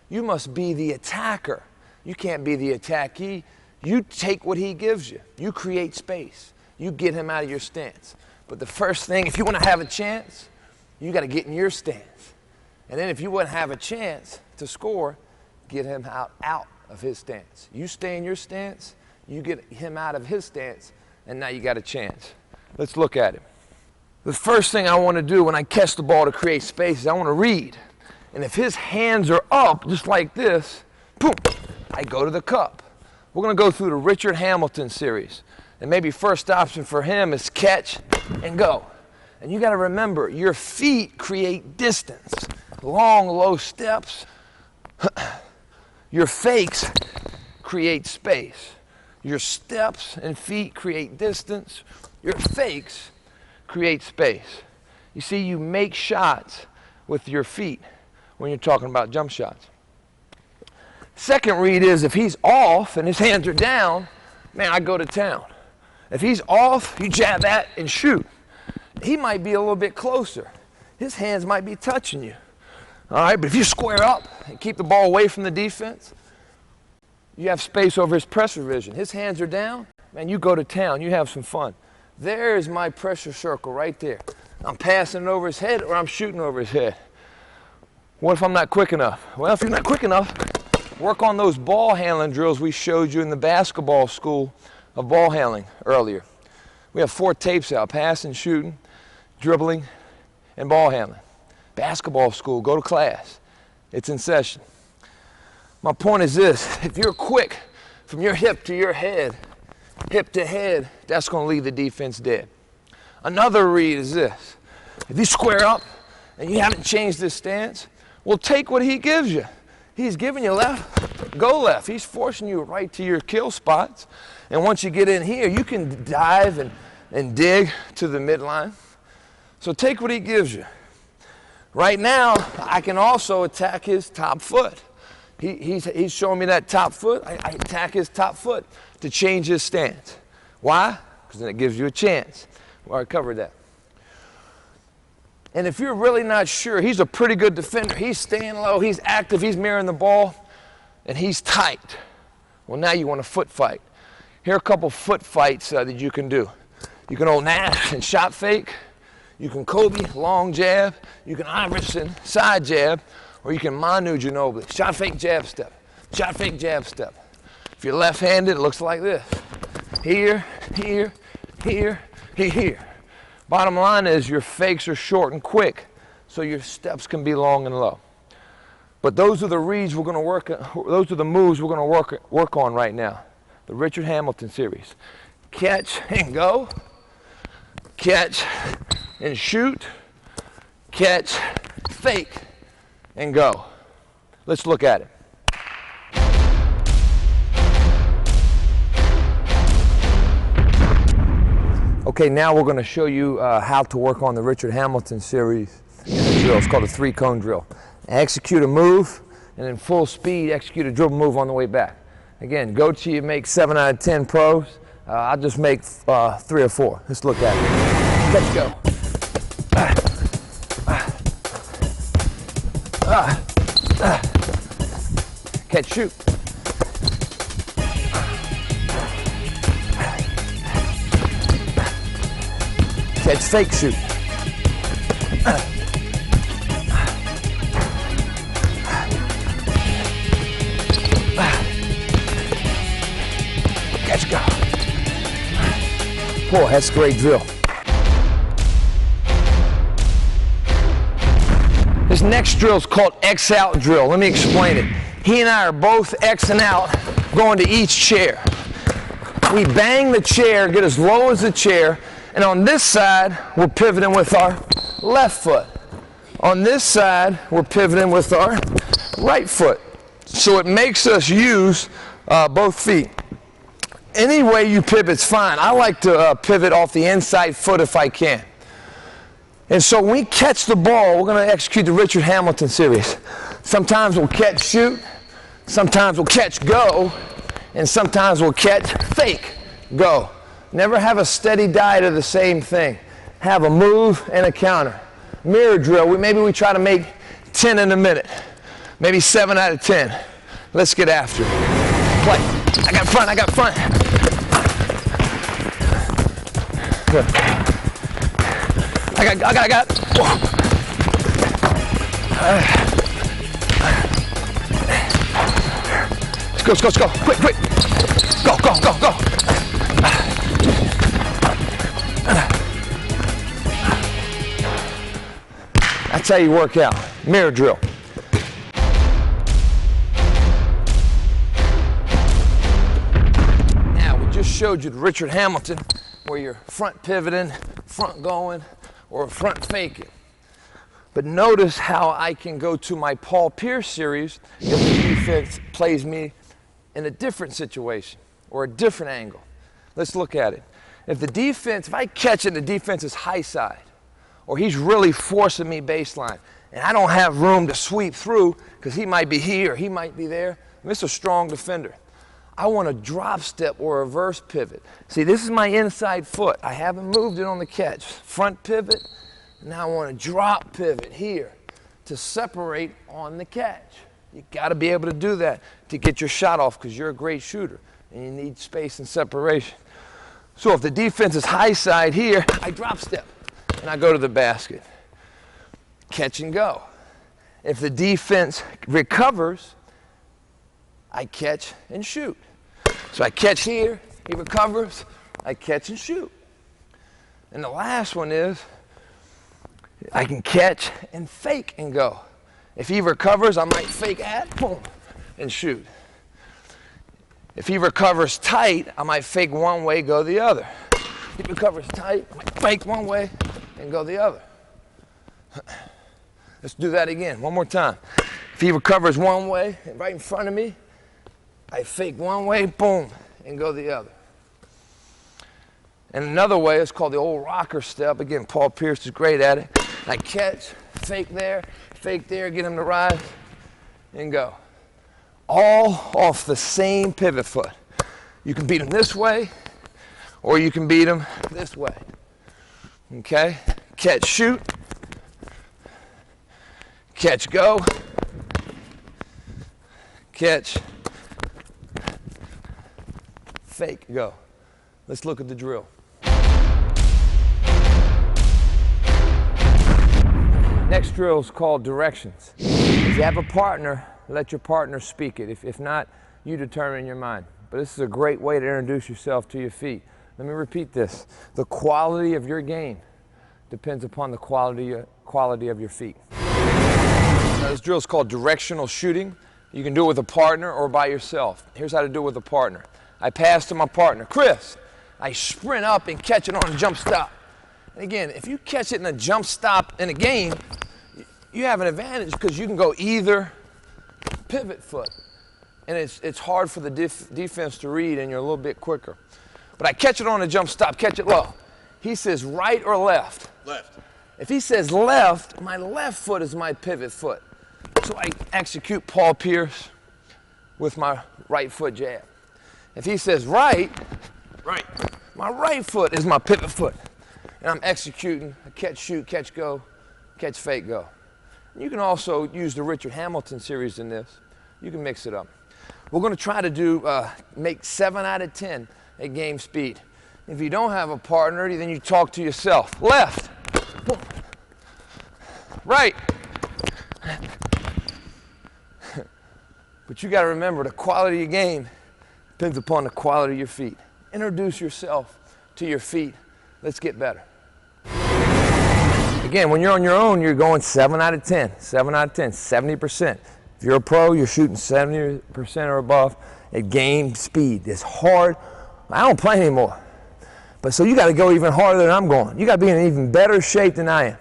You must be the attacker. You can't be the attackee. You take what he gives you. You create space. You get him out of your stance. But the first thing, if you want to have a chance, you got to get in your stance. And then if you want to have a chance to score, get him out of his stance. You stay in your stance, you get him out of his stance, and now you got a chance. Let's look at it. The first thing I want to do when I catch the ball to create space is I want to read. And if his hands are up, just like this, boom, I go to the cup. We're going to go through the Richard Hamilton series. And maybe first option for him is catch and go. And you got to remember, your feet create distance. Long, low steps. Your fakes create space. Your steps and feet create distance. Your fakes create space. You see, you make shots with your feet when you're talking about jump shots. Second read is if he's off and his hands are down, man, I go to town. If he's off, you jab that and shoot. He might be a little bit closer. His hands might be touching you. All right, but if you square up and keep the ball away from the defense, you have space over his pressure vision. His hands are down, man, you go to town. You have some fun. There's my pressure circle right there. I'm passing it over his head or I'm shooting over his head. What if I'm not quick enough? Well, if you're not quick enough, work on those ball handling drills we showed you in the basketball school of ball handling earlier. We have 4 tapes out: passing, shooting, dribbling, and ball handling. Basketball school, go to class. It's in session. My point is this: if you're quick from your hip to your head, hip to head, that's going to leave the defense dead. Another read is this: if you square up and you haven't changed this stance, well, take what he gives you. He's giving you left, go left. He's forcing you right to your kill spots. And once you get in here, you can dive and dig to the midline. So take what he gives you. Right now, I can also attack his top foot. He's showing me that top foot. I attack his top foot to change his stance. Why? Because then it gives you a chance. Well, I covered that. And if you're really not sure, he's a pretty good defender. He's staying low, he's active, he's mirroring the ball, and he's tight. Well, now you want a foot fight. Here are a couple foot fights that you can do. You can old Nash and shot fake. You can Kobe, long jab. You can Iverson, side jab. Or you can Manu Ginobili, shot fake, jab step. Shot fake, jab step. If you're left-handed, it looks like this. Here, here, here, here. Bottom line is your fakes are short and quick, so your steps can be long and low. But those are the reads we're going to work. Those are the moves we're going to work on right now. The Richard Hamilton series: catch and go, catch and shoot, catch, fake, and go. Let's look at it. Okay, now we're going to show you how to work on the Richard Hamilton series drill. It's called a 3-cone drill. Execute a move, and in full speed, execute a dribble move on the way back. Again, go to you make 7 out of 10 pros. I'll just make 3 or 4. Let's look at it. Let's go. Catch, shoot. Catch, fake, shoot. Catch, go. Boy, that's a great drill. This next drill is called X-out drill. Let me explain it. He and I are both Xing out, going to each chair. We bang the chair, get as low as the chair, and on this side, we're pivoting with our left foot. On this side, we're pivoting with our right foot. So it makes us use both feet. Any way you pivot's fine. I like to pivot off the inside foot if I can. And so when we catch the ball, we're going to execute the Richard Hamilton series. Sometimes we'll catch, shoot. Sometimes we'll catch, go. And sometimes we'll catch, fake, go. Never have a steady diet of the same thing. Have a move and a counter. Mirror drill, maybe we try to make 10 in a minute. Maybe 7 out of 10. Let's get after it. Play. I got front, I got front. Good. I got. Let's go. Quick. Go. That's how you work out. Mirror drill. Now, we just showed you the Richard Hamilton, where you're front pivoting, front going, or front faking. But notice how I can go to my Paul Pierce series if the defense plays me in a different situation or a different angle. Let's look at it. If I catch it and the defense is high side, or he's really forcing me baseline, and I don't have room to sweep through because he might be here, he might be there, Mr. Strong defender. I want to drop step or reverse pivot. See, this is my inside foot. I haven't moved it on the catch. Front pivot. Now I want to drop pivot here to separate on the catch. You got to be able to do that to get your shot off because you're a great shooter and you need space and separation. So if the defense is high side here, I drop step and I go to the basket. Catch and go. If the defense recovers, I catch and shoot. So I catch here, he recovers, I catch and shoot. And the last one is I can catch and fake and go. If he recovers, I might fake at, boom, and shoot. If he recovers tight, I might fake one way, go the other. If he recovers tight, I might fake one way and go the other. Let's do that again, one more time. If he recovers one way, right in front of me, I fake one way, boom, and go the other. And another way is called the old rocker step. Again, Paul Pierce is great at it. I catch, fake there, get him to rise, and go. All off the same pivot foot. You can beat him this way, or you can beat him this way. Okay? Catch, shoot. Catch, go. Catch. Fake, go. Let's look at the drill. Next drill is called directions. If you have a partner, let your partner speak it. If not, you determine in your mind. But this is a great way to introduce yourself to your feet. Let me repeat this. The quality of your game depends upon the quality of your feet. Now, this drill is called directional shooting. You can do it with a partner or by yourself. Here's how to do it with a partner. I pass to my partner, Chris. I sprint up and catch it on a jump stop. And again, if you catch it in a jump stop in a game, you have an advantage because you can go either pivot foot. And it's hard for the defense to read and you're a little bit quicker. But I catch it on a jump stop, catch it low. He says right or left? Left. If he says left, my left foot is my pivot foot. So I execute Paul Pierce with my right foot jab. If he says right, my right foot is my pivot foot. And I'm executing a catch, shoot, catch, go, catch, fake, go. You can also use the Richard Hamilton series in this. You can mix it up. We're going to try to make 7 out of 10 at game speed. If you don't have a partner, then you talk to yourself. Left, right. But you got to remember, the quality of your game depends upon the quality of your feet. Introduce yourself to your feet. Let's get better. Again, when you're on your own, you're going 7 out of 10, 7 out of 10, 70%. If If you're a pro, you're shooting 70% or above at game speed. It's hard. I don't play anymore. But so you got to go even harder than I'm going. You got to be in even better shape than I am.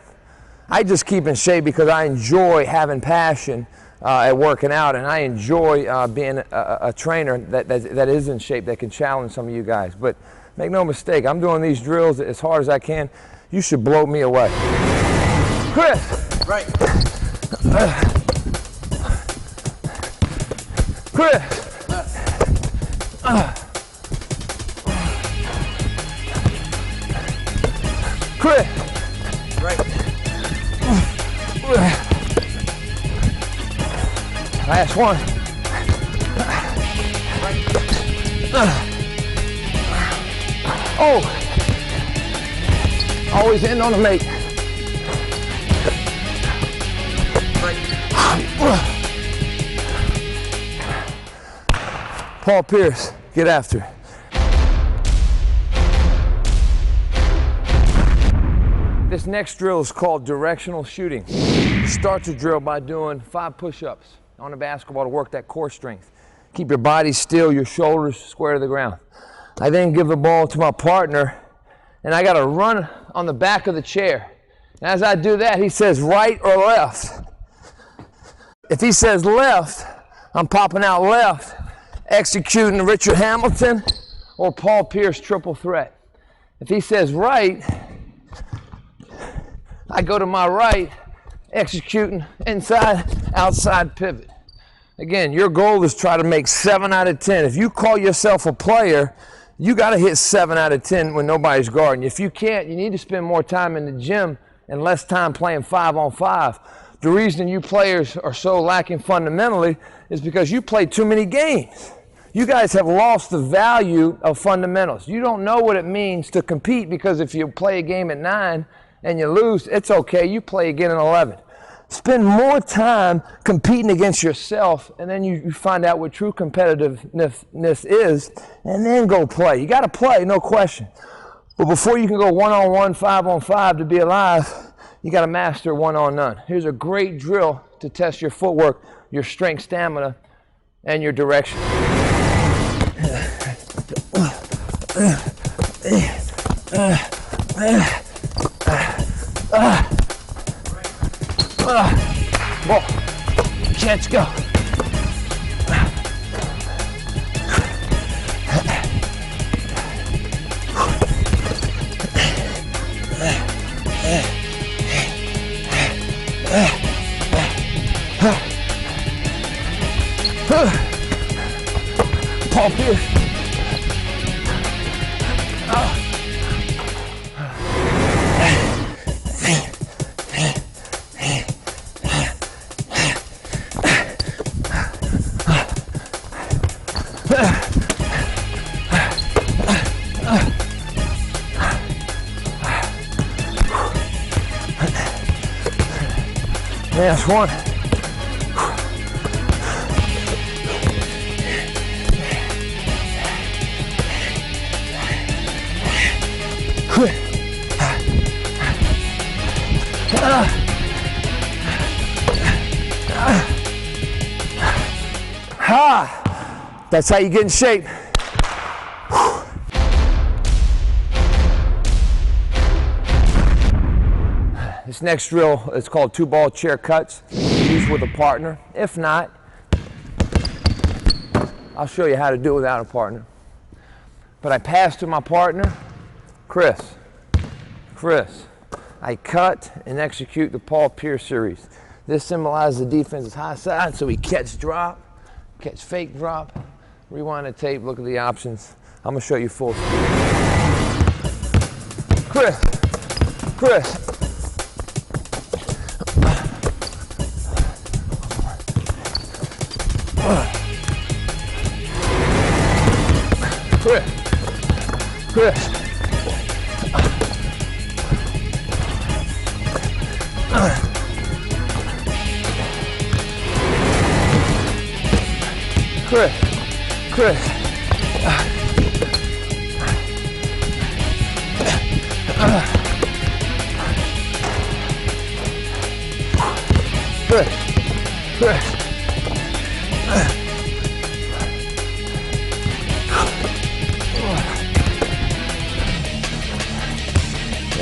I just keep in shape because I enjoy having passion at working out, and I enjoy being a trainer that is in shape, that can challenge some of you guys. But make no mistake, I'm doing these drills as hard as I can. You should blow me away. Chris! Right. Chris! Chris! Right. Last one. Oh! Always end on a mate. Right. Paul Pierce, get after it. This next drill is called directional shooting. Start the drill by doing 5 push-ups on a basketball to work that core strength. Keep your body still, your shoulders square to the ground. I then give the ball to my partner, and I gotta run on the back of the chair. And as I do that, he says right or left. If he says left, I'm popping out left, executing Richard Hamilton or Paul Pierce triple threat. If he says right, I go to my right, executing inside, outside pivot. Again, your goal is try to make 7 out of 10. If you call yourself a player, you got to hit 7 out of 10 when nobody's guarding. If you can't, you need to spend more time in the gym and less time playing 5-on-5. The reason you players are so lacking fundamentally is because you play too many games. You guys have lost the value of fundamentals. You don't know what it means to compete, because if you play a game at 9 and you lose, it's okay, you play again at 11. Spend more time competing against yourself, and then you find out what true competitiveness is, and then go play. You got to play, no question. But before you can go 1-on-1, 5-on-5 to be alive, you got to master 1-on-none. Here's a great drill to test your footwork, your strength, stamina, and your direction. Ball, catch, go. Paul Pierce. Last one. That's how you get in shape. This next drill is called 2-ball chair cuts. Use with a partner. If not, I'll show you how to do it without a partner. But I pass to my partner, Chris. I cut and execute the Paul Pierce series. This symbolizes the defense's high side, so we catch drop, catch fake drop, rewind the tape, look at the options. I'm gonna show you full speed. Chris. Chris. Chris. Chris.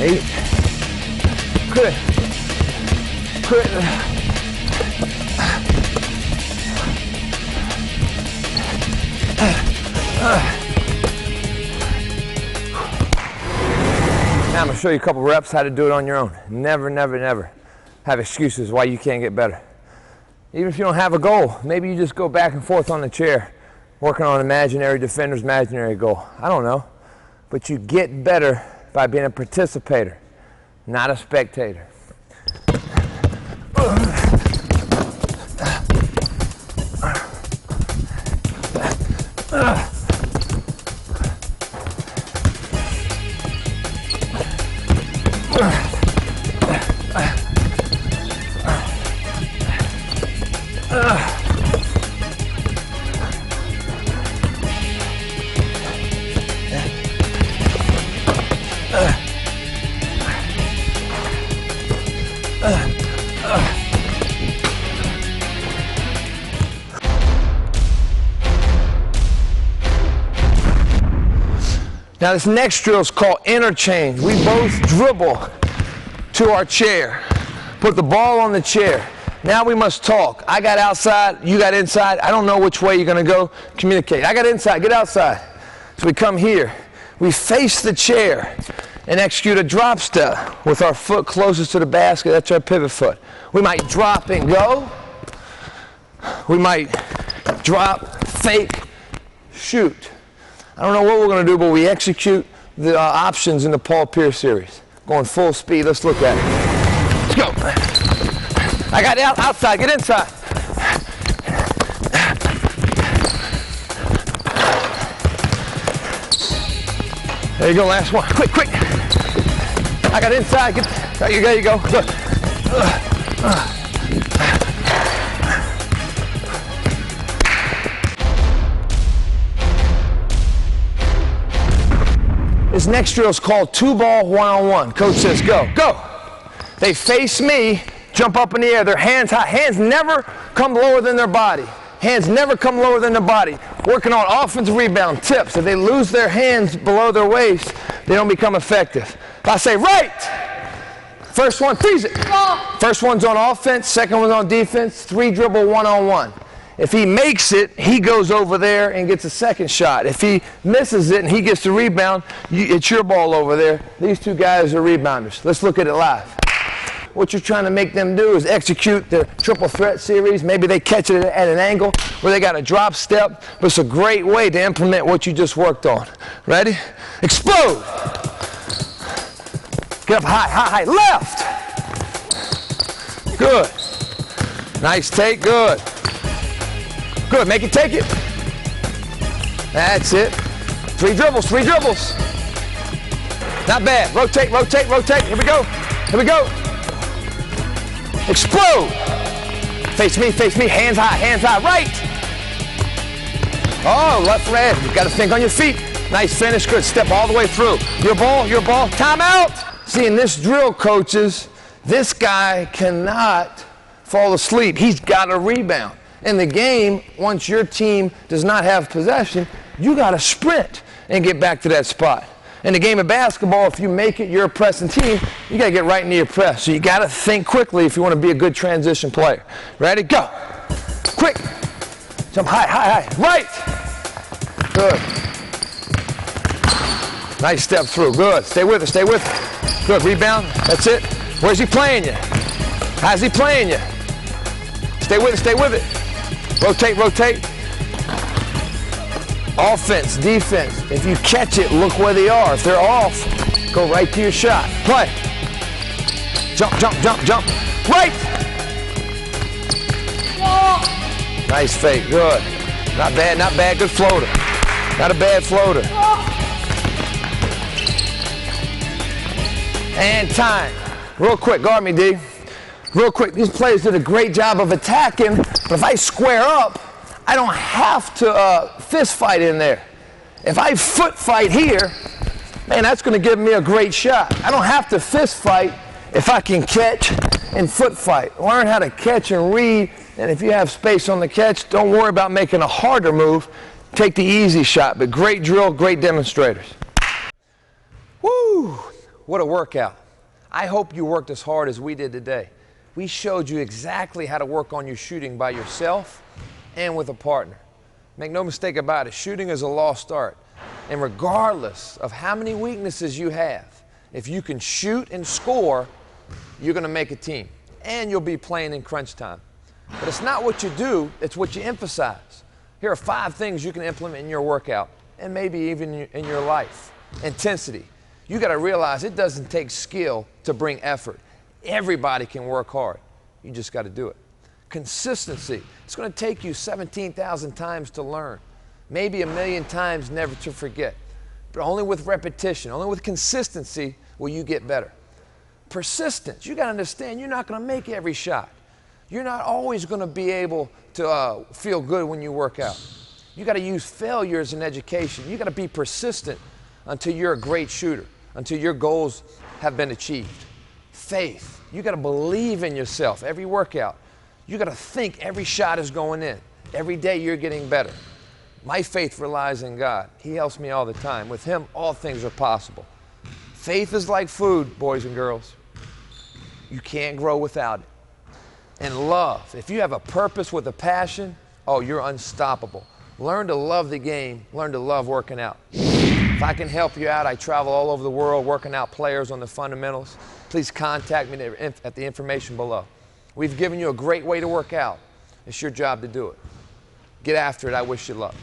Eight. Good. Good. Now I'm going to show you a couple reps how to do it on your own. Never, never, never have excuses why you can't get better. Even if you don't have a goal, maybe you just go back and forth on the chair, working on imaginary defender's imaginary goal. I don't know. But you get better by being a participator, not a spectator. Now this next drill is called interchange. We both dribble to our chair. Put the ball on the chair. Now we must talk. I got outside, you got inside. I don't know which way you're going to go. Communicate. I got inside, get outside. So we come here. We face the chair and execute a drop step with our foot closest to the basket. That's our pivot foot. We might drop and go. We might drop, fake, shoot. I don't know what we're going to do, but we execute the options in the Paul Pierce series. Going full speed. Let's look at it. Let's go. I got outside. Get inside. There you go. Last one. Quick, quick. I got inside. There you go. Good. This next drill is called 2-ball 1-on-1. Coach says, go, go. They face me, jump up in the air. Their hands high. Hands never come lower than their body. Hands never come lower than their body. Working on offensive rebound tips. If they lose their hands below their waist, they don't become effective. If I say right, first one, freeze it. First one's on offense, second one's on defense, 3 dribble 1-on-1. If he makes it, he goes over there and gets a second shot. If he misses it and he gets the rebound, it's your ball over there. These two guys are rebounders. Let's look at it live. What you're trying to make them do is execute the triple threat series. Maybe they catch it at an angle where they got a drop step, but it's a great way to implement what you just worked on. Ready? Explode. Get up high, high, high. Left. Good. Nice take, good. Good, make it, take it. That's it. 3 dribbles, 3 dribbles. Not bad. Rotate, rotate, rotate. Here we go. Here we go. Explode. Face me, hands high, right. Oh, left red. You got to think on your feet. Nice finish, good. Step all the way through. Your ball. Timeout. See, in this drill, coaches, this guy cannot fall asleep. He's got a rebound. In the game, once your team does not have possession, you got to sprint and get back to that spot. In the game of basketball, if you make it, you're a pressing team, you got to get right into your press. So you got to think quickly if you want to be a good transition player. Ready? Go. Quick. Jump high, high, high. Right. Good. Nice step through. Good. Stay with it, stay with it. Good. Rebound. That's it. Where's he playing you? How's he playing you? Stay with it, stay with it. Rotate, rotate. Offense, defense. If you catch it, look where they are. If they're off, go right to your shot. Play. Jump, jump, jump, jump. Right. Nice fake, good. Not bad, not bad, good floater. Not a bad floater. And time. Real quick, guard me, D. Real quick, these players did a great job of attacking, but if I square up, I don't have to fist fight in there. If I foot fight here, man, that's going to give me a great shot. I don't have to fist fight if I can catch and foot fight. Learn how to catch and read And if you have space on the catch, don't worry about making a harder move. Take the easy shot, but great drill, great demonstrators. Woo! What a workout. I hope you worked as hard as we did today. We showed you exactly how to work on your shooting by yourself and with a partner. Make no mistake about it, shooting is a lost art. And regardless of how many weaknesses you have, if you can shoot and score, you're going to make a team. And you'll be playing in crunch time. But it's not what you do, it's what you emphasize. Here are 5 things you can implement in your workout, and maybe even in your life. Intensity. You got to realize it doesn't take skill to bring effort. Everybody can work hard. You just got to do it. Consistency. It's going to take you 17,000 times to learn. Maybe 1,000,000 times never to forget. But only with repetition, only with consistency will you get better. Persistence. You got to understand you're not going to make every shot. You're not always going to be able to feel good when you work out. You got to use failure as an education. You got to be persistent until you're a great shooter, until your goals have been achieved. Faith. You got to believe in yourself every workout. You got to think every shot is going in. Every day you're getting better. My faith relies in God. He helps me all the time. With Him, all things are possible. Faith is like food, boys and girls. You can't grow without it. And love. If you have a purpose with a passion, oh, you're unstoppable. Learn to love the game. Learn to love working out. If I can help you out, I travel all over the world working out players on the fundamentals. Please contact me at the information below. We've given you a great way to work out. It's your job to do it. Get after it. I wish you luck.